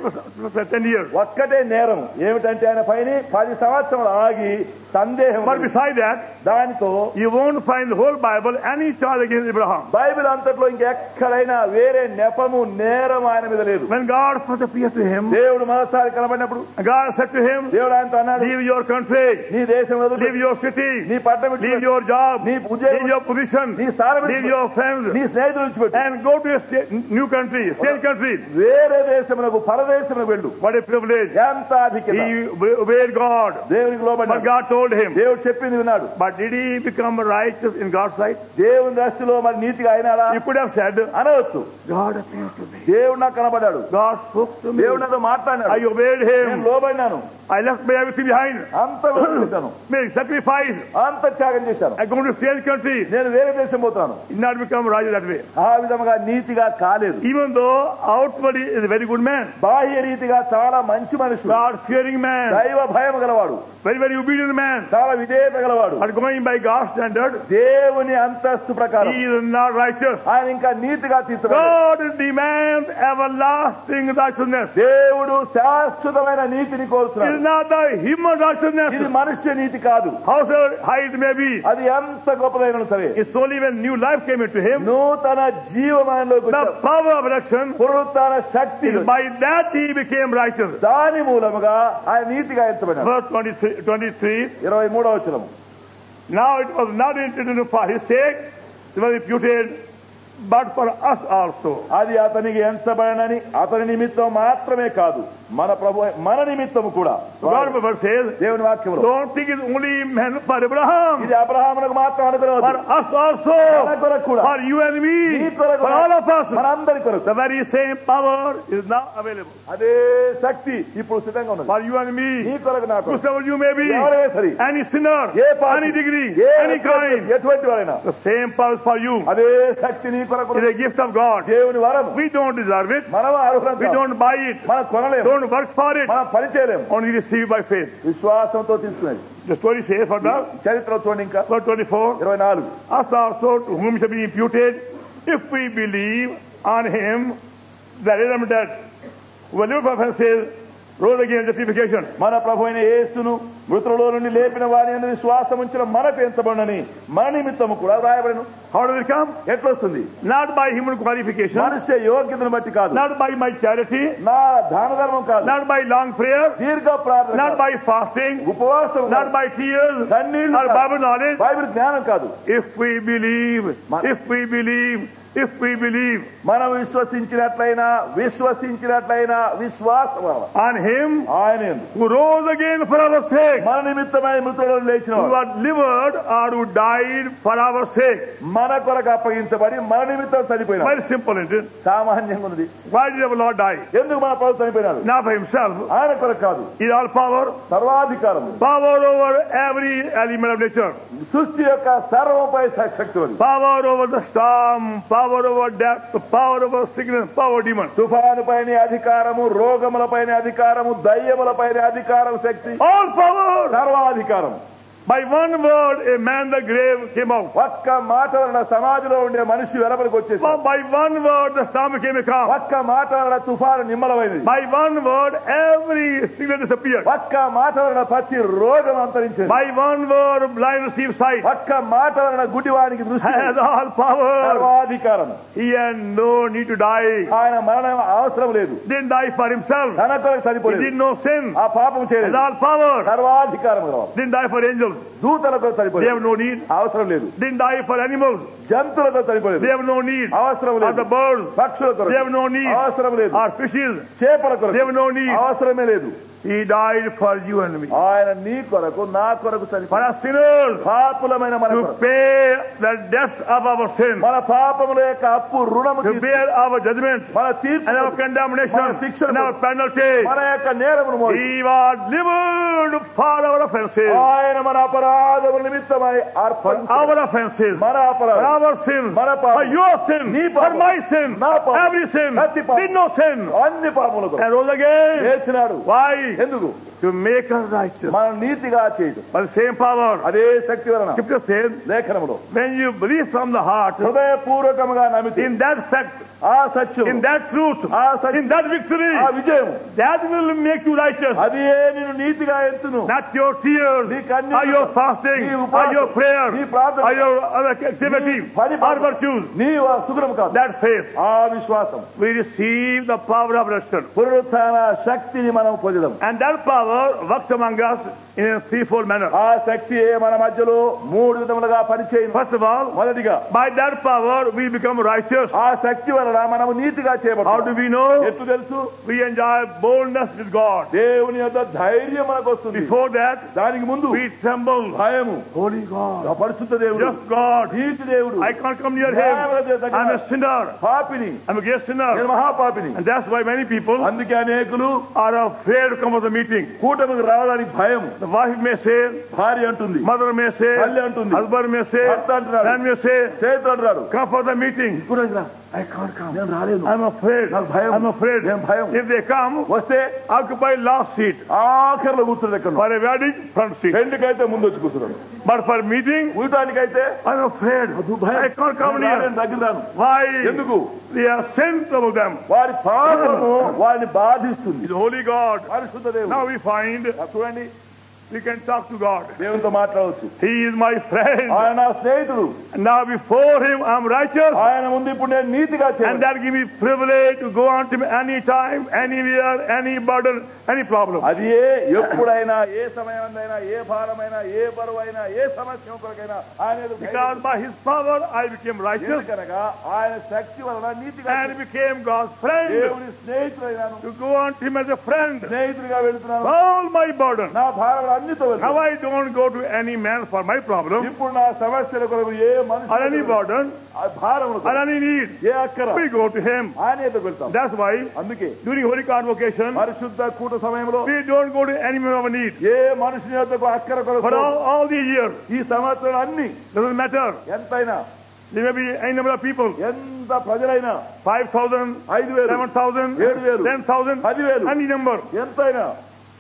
S3: for 10 years.
S2: ఒక్కటే నేరం ఏమిటంటే ఆయన పైన 10 సంవత్సరాలు ఆగి సందేహం.
S3: But besides that,
S2: దానితో
S3: you won't find the whole Bible any charge against Abraham.
S2: Bible అంతట్లో ఇంకెక్కడైనా వేరే నెపము నేరం ఆయన మీద లేదు.
S3: When God first appeared to him,
S2: దేవుడు మరోసారి కనబడినప్పుడు
S3: God said to him,
S2: దేవుడు ఆయనతో అన్నాడు,
S3: leave your country,
S2: నీ దేశం వదిలి,
S3: leave your city,
S2: నీ పట్టణం విడిచిపెట్టు,
S3: leave your job,
S2: నీ ఉద్యోగం,
S3: leave your position,
S2: నీ స్థానం
S3: leave
S2: విడిచిపెట్టు,
S3: your friends,
S2: నీ స్నేహితులు విడిచిపెట్టు,
S3: and go to a new country, strange country.
S2: వేరే దేశమునకు పరదేశమునకు వెళ్ళు.
S3: What a privilege.
S2: ఎంత అధిక్యత.
S3: He obeyed God.
S2: దేవునికి
S3: But
S2: లోబడ్డాడు.
S3: God told him.
S2: దేవుడు చెప్పింది విన్నాడు.
S3: But did he become righteous in God's sight?
S2: దేవుని దృష్టిలో మరి నీతిగా అయినాడా?
S3: He could have said,
S2: అనవచ్చు,
S3: God appeared to me.
S2: దేవుడు నాకు కనబడ్డాడు,
S3: God spoke to me.
S2: దేవుడు నాతో మాట్లాడినాడు,
S3: I obeyed
S2: నేను
S3: him.
S2: లోబడినాను,
S3: I left my everything behind.
S2: అంత వదిలిపెట్టాను,
S3: Made sacrifice.
S2: అంత త్యాగం చేశాను,
S3: I go to a strange country.
S2: నేను వేరే దేశం పోతాను.
S3: He did not become righteous that way.
S2: ఆ విధముగా నీతిగా కాలేదు.
S3: Even though outwardly is a very good man,
S2: బాహ్య రీతిగా చాలా మంచి మనుషుడు,
S3: God-fearing man,
S2: దైవ భయం గలవాడు,
S3: very, very obedient man,
S2: చాలా విధేయత గలవాడు,
S3: but going by God's standard,
S2: దేవుని అంతస్తు ప్రకారం
S3: he is not righteous.
S2: ఆయన ఇంకా నీతిగా తీర్చబడ్డాడు.
S3: God demands everlasting righteousness.
S2: దేవుడు శాశ్వతమైన నీతిని
S3: It is
S2: కోరుతున్నాడు.
S3: not the human righteousness,
S2: ఇది మనుష్య నీతి కాదు.
S3: however high it may be.
S2: అది ఎంత గొప్పదైనా సరే,
S3: It's only when new life came into him,
S2: నూతన జీవమానంలోకి
S3: the
S2: వచ్చాడు.
S3: power of election,
S2: పునరుత్థాన శక్తి,
S3: by that he became righteous.
S2: దాని మూలముగా ఆయన నీతిగా ఎంచబడ్డాడు.
S3: Verse 23.
S2: 23వ వచనం.
S3: Now it was not intended for his sake, it was imputed, but for us also.
S2: అది అతనికి ఎంచబడనని అతని నిమిత్తం మాత్రమే కాదు, మన ప్రభు మన నిమిత్తము కూడా
S3: God says,
S2: దేవుని వాక్యములో
S3: don't think it's only meant for Abraham.
S2: ఇది అబ్రహామునకు మాత్రం అనుకునేది
S3: For us also.
S2: మన కొరకు కూడా
S3: For you and me.
S2: నీ కొరకు
S3: For all of us.
S2: మనందరి కొరకు
S3: The very same power is now available.
S2: అదే శక్తి ఇప్పుడు సిద్ధంగా ఉన్నది
S3: For you and me.
S2: నీ కొరకు నాకు
S3: Whosoever you may be.
S2: ఎవరైనా సరే
S3: Any sinner.
S2: ఏ పాపి
S3: Any degree.
S2: ఏ
S3: Any crime.
S2: ఎటువంటి వారైనా
S3: The same power is for you.
S2: అదే శక్తి నీ కొరకు
S3: It is a gift of God.
S2: దేవుని వరం
S3: We don't deserve it.
S2: మనం అర్హులం
S3: We
S2: కాదు.
S3: don't buy it.
S2: మనం కొనలేము
S3: Don't work for it.
S2: మనం పని చేయలేము
S3: Only receive by faith.
S2: విశ్వాసంతో తీసుకునేది
S3: The story says further,
S2: చరిత్రలో చూడండి ఇంకా
S3: verse 24,
S2: 24
S3: us also to whom shall be imputed, if we believe on him that is dead, who will live by faith, rose again justification.
S2: మన ప్రభు అయిన యేసును మృతులలో నుండి లేపిన వారి యందు విశ్వాసం ఉంచిన మనకు ఎంచబడినని మన నిమిత్తము కూడా రాయబడను.
S3: How does it come?
S2: ఎట్లొస్తుంది?
S3: Not by human qualification,
S2: మనుష్య యోగ్యతను బట్టి కాదు,
S3: not by my charity,
S2: నా దాన ధర్మం కాదు,
S3: not by long prayer,
S2: దీర్ఘ ప్రార్థన
S3: not
S2: కాదు,
S3: by fasting,
S2: ఉపవాసం
S3: not by tears,
S2: కన్నీళ్లు
S3: or
S2: కాదు,
S3: Bible knowledge.
S2: బైబిల్ జ్ఞానం కాదు.
S3: If we believe, if we believe, if we believe
S2: మనం విశ్వసించినట్లయినా విశ్వాసం
S3: on him
S2: ఆయన యందు
S3: who rose again for our sake,
S2: మన నిమిత్తమై మృతులలో లేచిన
S3: who had lived or who died for our sake.
S2: మన కొరకు అప్పగించబడి మన నిమిత్తం చనిపోయినాడు.
S3: Very simple, isn't it?
S2: సామాన్యంగా ఉన్నది.
S3: Why did our Lord die?
S2: ఎందుకు మన ప్రభు చనిపోయినాడు?
S3: Not for himself.
S2: ఆయన కొరకు కాదు,
S3: He is all power,
S2: సర్వాధికారం,
S3: power over every element of nature,
S2: సృష్టి యొక్క సర్వంపై శక్తి ఉంది.
S3: power over the storm, power over death, power over sickness, power demon.
S2: తుఫాను పైన అధికారము, రోగములపైన అధికారము, దయ్యములపైన అధికారం, శక్తి,
S3: All power.
S2: సర్వాధికారం.
S3: By one word, a man the grave came out.
S2: ఒక్క మాట వలన సమాజంలో ఉండే మనిషి వెలుపలికి వచ్చేసి,
S3: By one word, the storm became a calm.
S2: ఒక్క మాట వలన తుఫాను నిమ్మలమైనది.
S3: By one word, every sickness disappeared.
S2: ఒక్క మాట వలన ప్రతి రోగం అంతరించింది.
S3: By one word, blind received sight.
S2: ఒక్క మాట వలన గుడ్డివానికి దృష్టి.
S3: Has all power.
S2: సర్వాధికారం.
S3: He had no need to die.
S2: ఆయన మరణం అవసరం లేదు.
S3: Didn't die for himself.
S2: తన కొరకు
S3: He
S2: చనిపోలేదు.
S3: did no sin.
S2: ఆ పాపం
S3: Has
S2: చేయలేదు.
S3: all power.
S2: సర్వాధికారం గలవాడు.
S3: Didn't die for angels.
S2: దూతలతో
S3: They
S2: చనిపోలేదు.
S3: have no need.
S2: అవసరం లేదు.
S3: Didn't die for animals.
S2: జంతువులతో చనిపోలేదు.
S3: They have no need.
S2: అవసరం
S3: Or
S2: లేదు.
S3: the birds.
S2: పక్షుల
S3: They
S2: కొరకు
S3: have no need.
S2: అవసరం లేదు.
S3: Or fishes.
S2: చేపల
S3: They
S2: కొరకు
S3: have no need.
S2: అవసరమే లేదు.
S3: He died for you and me.
S2: ఆయన నీ కొరకు నా కొరకు
S3: For
S2: చనిపోయాడు.
S3: us sinners.
S2: పాపులమైన మన
S3: To
S2: కొరకు.
S3: pay the debt of our sin.
S2: మన పాపముల యొక్క అప్పు రుణము
S3: To
S2: తీర్చు.
S3: bear our judgment.
S2: మన తీర్పు
S3: And our condemnation. And our penalty.
S2: మన యొక్క నేరమును మోసి
S3: He was delivered for our offenses.
S2: ఆయన మన అపరాధముల నిమిత్తమై అర్పణ
S3: Our offenses.
S2: మన
S3: For
S2: అపరాధం
S3: our sin.
S2: మన పాపం.
S3: For your sin.
S2: నీ
S3: For
S2: పాపం.
S3: my sin.
S2: నా పాపం.
S3: Every sin.
S2: ప్రతి పాపం.
S3: Did no sin.
S2: అన్ని పాపములకు
S3: And rose again.
S2: లేచినాడు.
S3: Why?
S2: ఎందుకు?
S3: To make us righteous.
S2: మన నీతిగా చేయడం.
S3: By the same power.
S2: అదే శక్తి వలన
S3: Scripture says,
S2: లేఖనములో
S3: when you believe from the heart,
S2: హృదయపూర్వకముగా నమ్మితే
S3: in that fact,
S2: ఆ సత్యం,
S3: in that truth,
S2: ఆ సత్యం,
S3: in that victory,
S2: ఆ విజయం,
S3: that will make you righteous.
S2: అదే నేను నీతిగా ఎంతును.
S3: Not your tears,
S2: నీ కన్నీళ్లు,
S3: or your fasting,
S2: నీ
S3: or
S2: ఉపవాసం,
S3: your prayer,
S2: నీ ప్రార్థన,
S3: or your other activity,
S2: నీ పరిపాలన,
S3: or virtues.
S2: నీ సుగుణం కాదు.
S3: That faith,
S2: ఆ విశ్వాసం,
S3: we receive the power of resurrection.
S2: పునరుత్థాన శక్తిని మనం పొందుదాం.
S3: And that power works among us in a threefold manner.
S2: ఆ శక్తి మన మధ్యలో మూడు విధములుగా పనిచేయను.
S3: First of all,
S2: మొదటిగా
S3: by that power we become righteous.
S2: ఆ శక్తి వలన మనము నీతిగా
S3: How do
S2: చేయబడతాం.
S3: we know?
S2: ఎట్లు తెలుసు?
S3: We enjoy boldness with God.
S2: దేవుని యొక్క ధైర్యం మనకు వస్తుంది.
S3: Before that,
S2: దానికి ముందు
S3: we tremble.
S2: భయము.
S3: Holy God,
S2: పరిశుద్ధ దేవుడు,
S3: just God.
S2: నీతి దేవుడు,
S3: I can't come near Him. I'm a sinner.
S2: పాపిని,
S3: I'm a great
S2: నేను
S3: sinner.
S2: మహాపాపిని.
S3: And that's why many people
S2: అందుకే అనేకులు
S3: are afraid to come to the meeting.
S2: కూటమికి రావడానికి భయం.
S3: The wife may say,
S2: భార్య అంటుంది,
S3: mother may say,
S2: తల్లి అంటుంది,
S3: husband may say,
S2: భర్త అంటున్నాడు,
S3: friend may say,
S2: చేతులు అంటున్నాడు,
S3: come for the meeting.
S2: I can't come, నేను రాలేను,
S3: I'm afraid.
S2: నాకు భయం,
S3: I'm afraid.
S2: నేను భయం.
S3: If they come,
S2: వస్తే
S3: occupy last seat.
S2: ఆఖరిలో కూర్చుని ఎక్కడ
S3: For a wedding, front seat.
S2: రెండుకైతే ముందు వచ్చి కూర్చున్నాడు.
S3: But for meeting,
S2: ఊటానికైతే
S3: I'm afraid. I can't come
S2: నేను
S3: near.
S2: దగ్గర రాను.
S3: Why?
S2: ఎందుకు?
S3: They are sins of them.
S2: వారి పాపము వారిని బాధిస్తుంది.
S3: It's holy God.
S2: పరిశుద్ధ దేవుడు.
S3: Now we find
S2: చూడండి,
S3: we can talk to God.
S2: దేవునితో మాట్లాడవచ్చు.
S3: He is my friend.
S2: ఆయన నా స్నేహితుడు.
S3: Now before him I'm righteous.
S2: ఆయన ముందు ఇప్పుడు నేను నీతిగా
S3: And
S2: చేయను.
S3: that gives me privilege to go on to him any time, anywhere, any burden, any problem.
S2: అది ఎప్పుడైనా ఏ సమయమైనా ఏ భారమైనా ఏ బరువైనా ఏ సమస్య కొరకైనా ఆయన
S3: Because by his power I became righteous
S2: కనుక ఆయన శక్తి వలన నీతిగా
S3: and became God's friend.
S2: దేవుని స్నేహితుడైనాను.
S3: To go on to him as a friend.
S2: స్నేహితుడిగా వెళ్తున్నాను.
S3: All my burden.
S2: నా భారం అన్నితో
S3: Now
S2: వెళ్తున్నాను.
S3: I don't go to any man for my problem
S2: ఇప్పుడు నా సమస్యల కొరకు ఏ
S3: or any
S2: మనిషి
S3: burden
S2: భారములు
S3: or any need.
S2: ఏ అక్కర
S3: We go to him.
S2: ఆయన ఎదుగు వెళ్తాం.
S3: That's why
S2: అందుకే
S3: during Holy Convocation
S2: పరిశుద్ధ కూట సమయంలో
S3: we don't go to any man of need.
S2: ఏ మనుషుని యొద్దకు అక్కర
S3: For
S2: కొరకు
S3: all these years,
S2: ఈ సంవత్సరం అన్ని
S3: doesn't matter.
S2: ఎంతైనా
S3: There may be any number of people,
S2: ఎంత ప్రజలైనా
S3: 5,000,
S2: 5,000
S3: 7,000,
S2: 7,000,
S3: 10,000,
S2: 10,000,
S3: any number.
S2: ఎంతైనా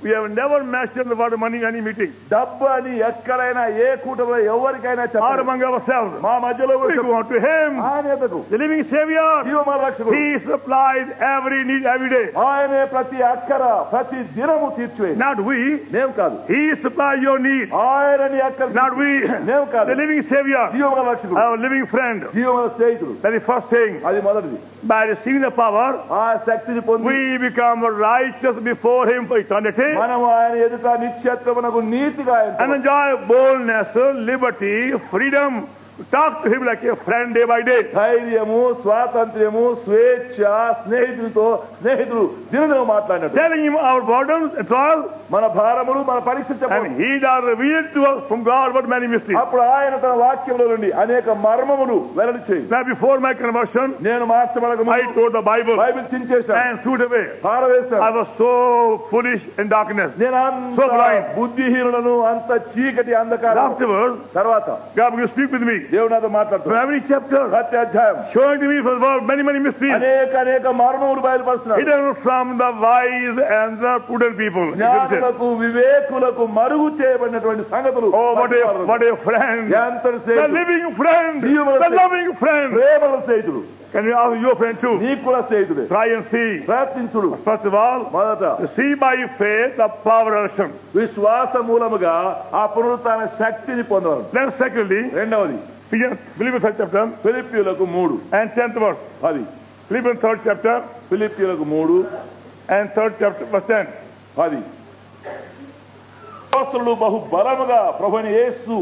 S3: We have never mentioned the word money in any meeting
S2: డబ్బు అని ఎక్కడైనా ఏ కూటమిలో ఎవరికైనా
S3: or
S2: చెప్పాలి.
S3: among ourselves.
S2: మా మధ్యలో
S3: We go on to him,
S2: ఆయన ఎదుగు
S3: the living Savior.
S2: జీవమాన రక్షకుడు.
S3: He supplies every need every day.
S2: ఆయనే ప్రతి అక్కర ప్రతి దినము తీర్చివేయి.
S3: Not we.
S2: నేను కాదు.
S3: He supplies your need.
S2: ఆయన నీ అక్కర
S3: Not we.
S2: నేను కాదు.
S3: The living Savior,
S2: జీవమాన రక్షకుడు.
S3: our living friend.
S2: జీవమాన స్నేహితుడు.
S3: That is first thing.
S2: అది మొదటిది.
S3: By receiving the power,
S2: ఆ శక్తిని పొంది
S3: we become righteous before him for eternity
S2: మనము ఆయన ఎదుట నిత్యత్వమునకు నీతిగా
S3: and
S2: ఎంచుకోవాలి.
S3: enjoy boldness, liberty, freedom. Talk to him like a friend day by day.
S2: ధైర్యము స్వాతంత్ర్యము స్వేచ్ఛ స్నేహితుడు దినదినం మాట్లాడినట్టు
S3: Telling him our burdens and trials,
S2: మన భారములు మన పరీక్ష
S3: and
S2: చెప్పాలి.
S3: he does reveal to us from God what many mysteries.
S2: అప్పుడు ఆయన తన వాక్యంలో నుండి అనేక మర్మములు వెల్లడి చేయి.
S3: Now before my conversion,
S2: నేను మార్చబడక
S3: I tore the Bible
S2: Bible చించేశాను,
S3: and threw it away.
S2: పారవేశాను.
S3: I was so foolish in darkness.
S2: నేను
S3: So
S2: అంత
S3: blind.
S2: బుద్ధిహీనులను అంత చీకటి అంధకారం.
S3: Afterwards,
S2: తర్వాత
S3: God will speak with me
S2: దేవుడు నాతో
S3: from
S2: మాట్లాడుతున్నాడు.
S3: every chapter,
S2: ప్రతి అధ్యాయం
S3: showing to me from the world many mysteries.
S2: అనేక మర్మములు బయలుపరుస్తున్నాడు.
S3: Hidden from the wise and the prudent people.
S2: జ్ఞానులకు వివేకులకు మరుగు చేయబడినటువంటి సంగతులు.
S3: Oh, what a friend!
S2: ఎంత
S3: The
S2: స్నేహితుడు.
S3: living friend! The loving friend!
S2: ప్రేమల స్నేహితుడు.
S3: Can you ask your friend too?
S2: నీకు కూడా స్నేహితుడే.
S3: Try and see.
S2: ప్రయత్నించుడు.
S3: First of all,
S2: మొదట
S3: see by faith the power of action.
S2: విశ్వాస మూలముగా ఆ పునరుత్థాన శక్తిని పొందవాలి.
S3: Then secondly,
S2: రెండవది
S3: Philippians 3rd chapter
S2: ఫిలిప్పీయులకు 3
S3: and 10th verse.
S2: అది
S3: Philippians 3rd chapter
S2: ఫిలిప్పీయులకు 3
S3: and 3rd chapter verse 10.
S2: అది అపోస్తలులు బహు బలముగా ప్రభువైన యేసు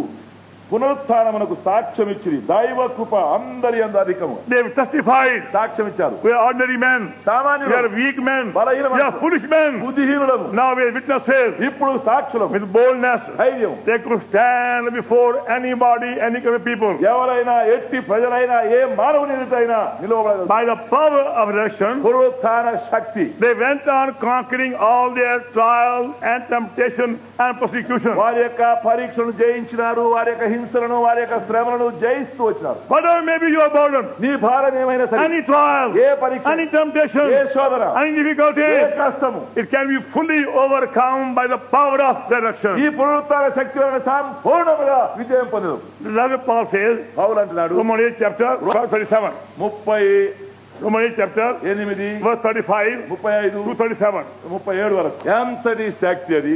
S2: పునరుత్థానమునకు సాక్ష్యం ఇచ్చిరి. దైవ కృప అందరి యందు అధికము.
S3: They have testified.
S2: సాక్ష్యం ఇచ్చారు.
S3: We are ordinary men. We
S2: సామాన్యులు,
S3: are weak men.
S2: బలహీన
S3: We are foolish men.
S2: బుద్ధిహీనులము.
S3: Now we are witnesses
S2: ఇప్పుడు సాక్షులము.
S3: with boldness.
S2: ధైర్యం.
S3: They could stand before anybody, any kind of people.
S2: ఎవరైనా ఎట్టి ప్రజలైనా ఏ మానవుని ఎదుటైనా నిలవబడగలరు.
S3: By the power of resurrection,
S2: పునరుత్థాన శక్తి.
S3: they went on conquering all their trials and temptation and persecution.
S2: వారి యొక్క పరీక్షలను జయించినారు. వారి యొక్క హింసలను వారి యొక్క శ్రమలను జయిస్తూ వచ్చినారు.
S3: Whatever may be your burden,
S2: నీ భారం ఏమైనా సరే,
S3: any trial,
S2: ఏ పరీక్ష,
S3: any temptation,
S2: ఏ శోధన,
S3: any difficulty,
S2: ఏ కష్టము,
S3: it can be fully overcome by the power of resurrection.
S2: ఈ పునరుత్థాన శక్తి వలన సంపూర్ణముగా విజయం పొందదు.
S3: That's what Paul says,
S2: పౌలు అంటున్నాడు
S3: Romans 8 chapter, verse 37.
S2: 38
S3: Romans 8 chapter, verse 35
S2: 35
S3: to 37.
S2: 37 వరకు ఎంతటి శక్తి అది.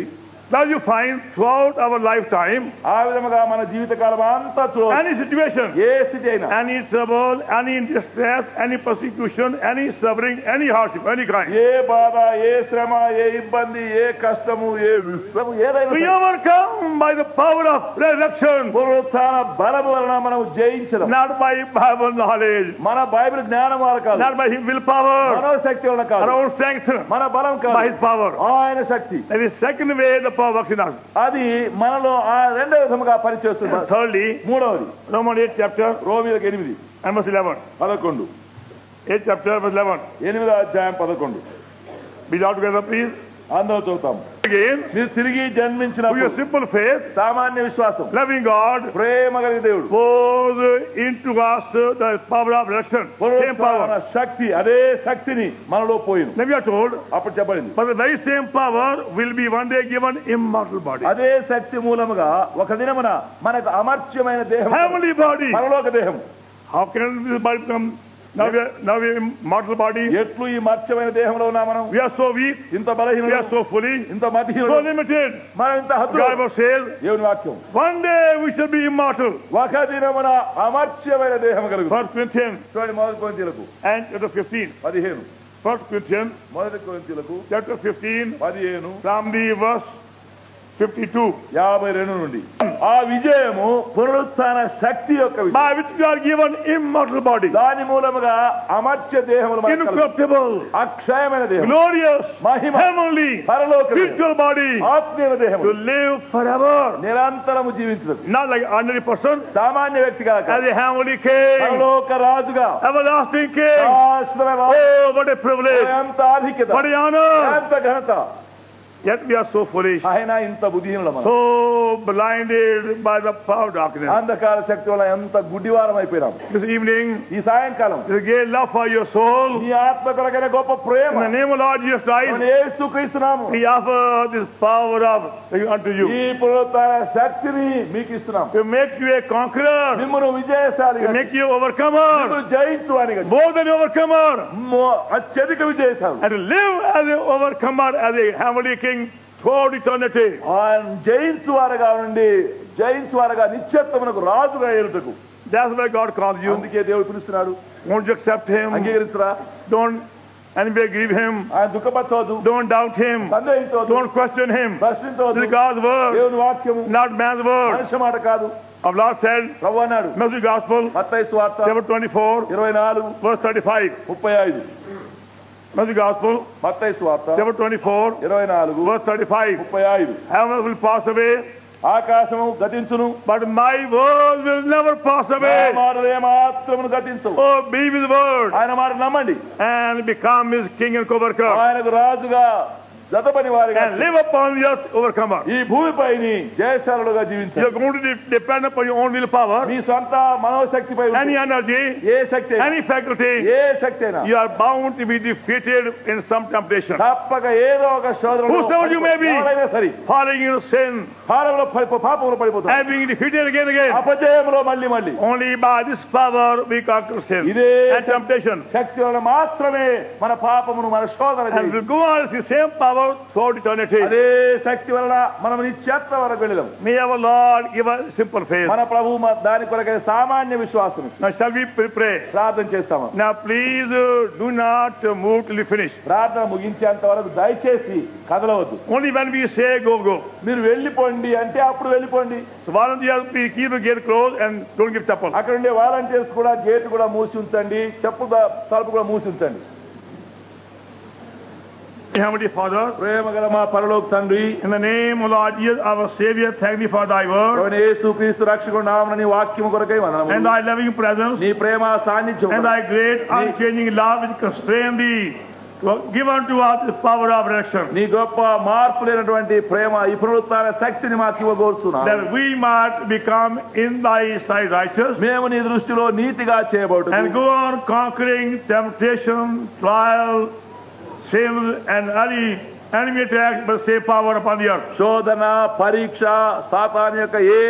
S3: Now you find throughout our lifetime,
S2: ఆ విధముగా మన జీవితకాలం అంతా చూడాలి.
S3: any situation,
S2: ఏ స్థితి అయినా,
S3: any trouble, any distress, any persecution, any suffering, any hardship, any kind,
S2: ఏ బాధ, ఏ శ్రమ, ఏ ఇబ్బంది, ఏ కష్టము, ఏ విశ్రమ ఏదైనా
S3: we
S2: సరే,
S3: overcome by the power of resurrection,
S2: పునరుత్థాన బలము వలన మనం జయించడం.
S3: not by Bible knowledge,
S2: మన బైబిల్ జ్ఞానం వల్ల కాదు,
S3: not by his willpower,
S2: మనోశక్తి వలన కాదు,
S3: our own strength,
S2: మన బలం కాదు,
S3: by his power.
S2: ఆయన శక్తి.
S3: That is second way the power works in us.
S2: అది మనలో ఆ రెండవ విధముగా పనిచేస్తుంది.
S3: Thirdly,
S2: మూడవది
S3: Romans 8 chapter
S2: రోమీయులకు 8
S3: and verse 11.
S2: 11
S3: 8 chapter verse 11.
S2: 8వ అధ్యాయం 11
S3: Be all together, please.
S2: అందరూ చూద్దాం.
S3: Again,
S2: మీరు తిరిగి
S3: with
S2: జన్మించినప్పుడు
S3: your simple faith,
S2: సామాన్య విశ్వాసం,
S3: loving God,
S2: ప్రేమ కలిగిన దేవుడు
S3: pours into us the power of resurrection. Same
S2: పునరుత్థాన
S3: power.
S2: శక్తి, అదే శక్తిని మనలో పోయింది.
S3: Then we are told,
S2: అప్పుడు చెప్పబడింది,
S3: but the very same power will be one day given immortal body.
S2: అదే శక్తి మూలముగా ఒక దినమున మనకు అమర్త్యమైన దేహం,
S3: Heavenly body.
S2: పరలోక దేహం.
S3: How can this body become Now we are in mortal body.
S2: ఎట్లు ఈ మర్త్యమైన దేహంలో ఉన్నా మనం?
S3: We are so weak.
S2: ఇంత బలహీనం,
S3: We are so foolish.
S2: ఇంత
S3: So
S2: మతిహీనం,
S3: limited.
S2: మనం ఇంత హద్దు.
S3: God says,
S2: దేవుని వాక్యం
S3: one day we shall be immortal.
S2: ఒక దినమున అమర్త్యమైన దేహం కలుగు.
S3: 1 Corinthians
S2: చూడండి మొదటి కొరింథీయులకు
S3: and chapter 15.
S2: 15.
S3: 1 Corinthians
S2: మొదటి కొరింథీయులకు
S3: chapter 15
S2: 15
S3: from the verse 52.
S2: 52 నుండి ఆ విజయము పునరుత్థాన శక్తి యొక్క విజయం.
S3: By which we are given immortal body.
S2: దాని మూలముగా అమర్త్య దేహములు మనకు కలుగు.
S3: Incorruptible.
S2: అక్షయమైన దేహం,
S3: Glorious.
S2: మహిమ,
S3: Heavenly.
S2: పరలోక దేహం,
S3: Spiritual body.
S2: ఆత్మీయ దేహం,
S3: To live forever.
S2: నిరంతరము జీవించదు.
S3: Not like ordinary person.
S2: సామాన్య వ్యక్తిగా కాదు,
S3: As a heavenly king.
S2: పరలోక రాజుగా,
S3: Everlasting king.
S2: శాశ్వత రాజు.
S3: Oh, what a privilege.
S2: ఎంత ఆధిక్యత,
S3: What a honor.
S2: ఎంత ఘనత.
S3: Yet we are so foolish.
S2: ఆయన ఇంత బుద్ధిహీనులం మనం.
S3: So blinded by the power of darkness.
S2: అంధకార శక్తి వల్ల ఎంత గుడ్డివారం అయిపోయినాం.
S3: This evening,
S2: ఈ సాయంకాలం
S3: there is great love for your soul.
S2: నీ ఆత్మ కొరకైన గొప్ప ప్రేమ
S3: In the name of Lord Jesus
S2: మన
S3: Christ,
S2: యేసుక్రీస్తు నామమున
S3: we offer this power of unto
S2: ఈ
S3: you.
S2: పునరుత్థాన శక్తిని మీకు ఇస్తున్నాం.
S3: To make you a conqueror.
S2: మిమ్మల్ని విజయశాలిగా,
S3: To make you overcomer.
S2: మిమ్మల్ని జయించువానిగా,
S3: More than overcomer.
S2: అత్యధిక విజయశాలి,
S3: And to live as an overcomer, as a heavenly king throughout eternity.
S2: ఆయన జయించువారుగా ఉండి జయించువారుగా నిత్యత్వమునకు రాజుగా ఏలుటకు.
S3: That's why God calls you.
S2: అందుకే దేవుడు పిలుస్తున్నాడు.
S3: Won't you accept him?
S2: అంగీకరిస్తురా?
S3: Don't envy grieve him.
S2: ఆయన దుఃఖపరచవద్దు,
S3: Don't doubt him.
S2: సందేహించవద్దు,
S3: Don't question him. This
S2: ప్రశ్నించవద్దు.
S3: is God's word,
S2: దేవుని వాక్యము
S3: not man's word.
S2: మనుష్య మాట కాదు.
S3: Our Lord said,
S2: ప్రభు అన్నాడు
S3: Matthew Gospel,
S2: మత్తయి సువార్త
S3: chapter 24,
S2: 24
S3: verse 35.
S2: 35.
S3: Matthew Gospel,
S2: మత్తయి సువార్త
S3: chapter 24,
S2: 24
S3: verse 35.
S2: 35.
S3: Heaven will pass away,
S2: ఆకాశము గతించును,
S3: but my word will never pass
S2: నా
S3: away.
S2: మాటలు ఏమాత్రమును గతించవు.
S3: Oh, believe his word
S2: ఆయన మాట నమ్మండి,
S3: and become his king and co-worker
S2: ఆయనకు రాజుగా జతపని వారిగా
S3: and live upon the earth overcomer.
S2: ఈ భూమిపైని జయశాలుగా జీవించాలి.
S3: You're going to depend upon your own willpower,
S2: మీ సొంత మనోశక్తిపై ఉంటే,
S3: any energy,
S2: ఏ శక్తి అయినా,
S3: any faculty.
S2: ఏ శక్తి అయినా
S3: You are bound to be defeated in some temptation.
S2: తప్పక ఏదో ఒక శోధనలో
S3: Whosoever you may be.
S2: ఎవరైనా సరే
S3: Falling in sin,
S2: పాపంలో పడిపోతారు.
S3: and being defeated again and again.
S2: అపజయంలో మళ్ళీ మళ్ళీ
S3: Only by this power we conquer sin
S2: ఇదే
S3: and temptation.
S2: శక్తి వల్ల మాత్రమే మన పాపమును మన శోధన
S3: And
S2: చేయి.
S3: we'll go on with the same power throughout eternity.
S2: అదే శక్తి వలన మనం నిత్యత్వం వరకు వెళ్ళదాం.
S3: May our Lord give us simple faith.
S2: మన ప్రభు దాని కొరకై సామాన్య విశ్వాసం
S3: Now shall we pray?
S2: ప్రార్థన చేస్తాము.
S3: Now please do not move till you finish.
S2: ప్రార్థన ముగించేంత వరకు దయచేసి కదలవద్దు.
S3: Only when we say go, go.
S2: మీరు వెళ్ళిపోండి అంటే అప్పుడు వెళ్ళిపోండి.
S3: So volunteers, please keep the gate closed and don't give chapel.
S2: అక్కడ ఉండే వాలంటీర్స్ కూడా గేట్ కూడా మూసి ఉంచండి, తలుపు కూడా మూసి ఉంచండి.
S3: Heavenly Father,
S2: ప్రేమ గల మా పరలోక తండ్రి,
S3: in the name of Lord Jesus, our Savior, thank thee for thy word
S2: యేసుక్రీస్తు రక్షకుడు నామమున నీ వాక్యము కొరకై
S3: and
S2: వందనములు.
S3: thy loving presence
S2: నీ ప్రేమ సాన్నిధ్యం
S3: and thy great unchanging love which constrain thee. Give unto us the power of resurrection,
S2: నీ గొప్ప మార్పు లేనటువంటి ప్రేమ ఈ పునరుత్థాన శక్తిని మాకు ఇవ్వగోరుచున్నాము.
S3: that we might become in thy sight righteous
S2: మేము నీ దృష్టిలో నీతిగా
S3: and
S2: చేయబడుతున్నాము.
S3: go on conquering temptation, trial, sins and any enemy attacks by the same power upon the earth.
S2: శోధన, పరీక్ష, సాతాను యొక్క ఏ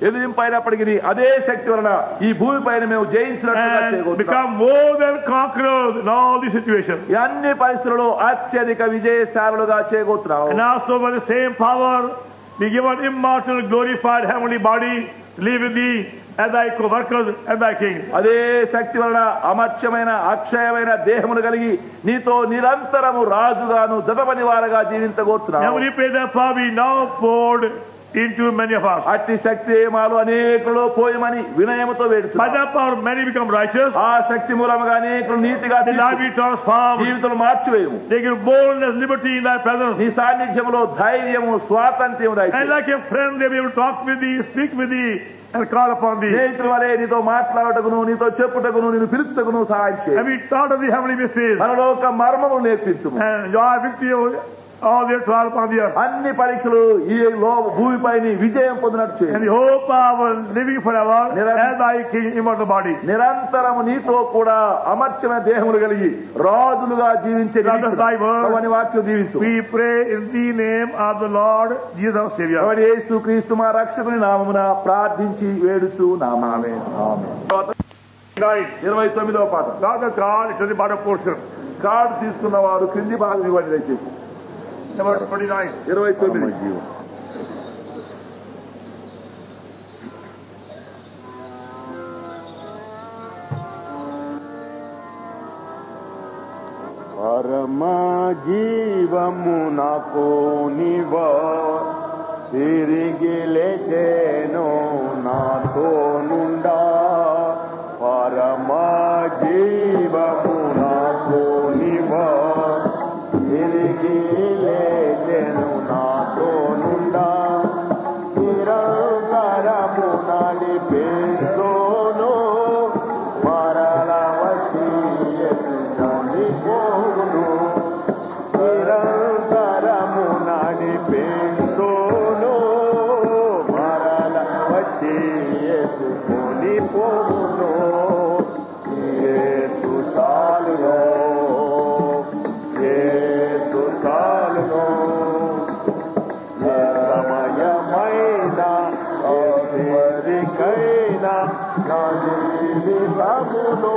S2: ఎదిరింపైనప్పటికీ అదే శక్తి వలన ఈ భూమిపైన మేము జయించినట్లుగా
S3: And
S2: చేయగలుగుతాము.
S3: become more than conquerors in all these situations.
S2: ఈ అన్ని పరిస్థితులలో అత్యధిక విజయశాలులుగా చేయగలుగుతున్నాము.
S3: And also by the same power be given immortal, glorified heavenly body, live with thee as thy co-workers and thy king.
S2: అదే శక్తి వలన అమర్త్యమైన అక్షయమైన దేహమును కలిగి నీతో నిరంతరము రాజుగాను జతపని వారుగా జీవించగోరుతున్నాము.
S3: Heavenly pray that power be now poured into many of us.
S2: అట్టి శక్తి మాలో అనేకులలో పోయమని వినయముతో
S3: By
S2: వేడుతున్నాము.
S3: that power many become righteous.
S2: ఆ శక్తి మూలముగా అనేకులు నీతిగా
S3: The life be transformed.
S2: జీవితంలో మార్చివేయము.
S3: They give boldness, liberty in thy presence.
S2: నీ సాన్నిధ్యములో ధైర్యము, స్వాతంత్ర్యము
S3: And
S2: దయచేయి.
S3: like a friend they will talk with thee, speak with thee and call upon thee.
S2: స్నేహితుల వలె నీతో మాట్లాడటకును, నీతో చెప్పుటకును, నిన్ను పిలుచుటకును సహాయం చేయి.
S3: And we thought of the heavenly mysteries
S2: మనలో ఒక మర్మము నేర్పించుము.
S3: and enjoy victory over all their trial upon the earth.
S2: అన్ని పరీక్షలు ఈ భూమిపైన విజయం పొందినట్టు చేయి.
S3: And the hope of living forever as thy king immortal body.
S2: నిరంతరము నీతో కూడా అమర్చిన దేహములు కలిగి రాజులుగా జీవించే అవని వాక్యం దీవించు.
S3: We pray in the name of the Lord Jesus our Savior.
S2: అవని యేసుక్రీస్తు మా రక్షకుని నామమున ప్రార్థించి వేడుచు నామమున. ఆమేన్. 29వ పాట.
S3: Rather card, it is the bottom portion.
S2: Card తీసుకున్న వారు క్రింది భాగం ఇవ్వండి దయచేసి.
S3: Number 29.
S2: 29. పరమ జీవము నాకు నీవా తిరిగి లేచెను నాతో నుండా. పరమ జీవము నాకు నీవా తిరిగి లేచెను నాతో నుండా. నిరంతరము నడిపేసోను మరల వచ్చి పోను. నిరంతరము నడిపేసోను మరల వచ్చి ఎత్తుకొని పోను. యేసు చాలును, యేసు చాలును. సమయమైనా ఎవరికైనా నా జీవితములో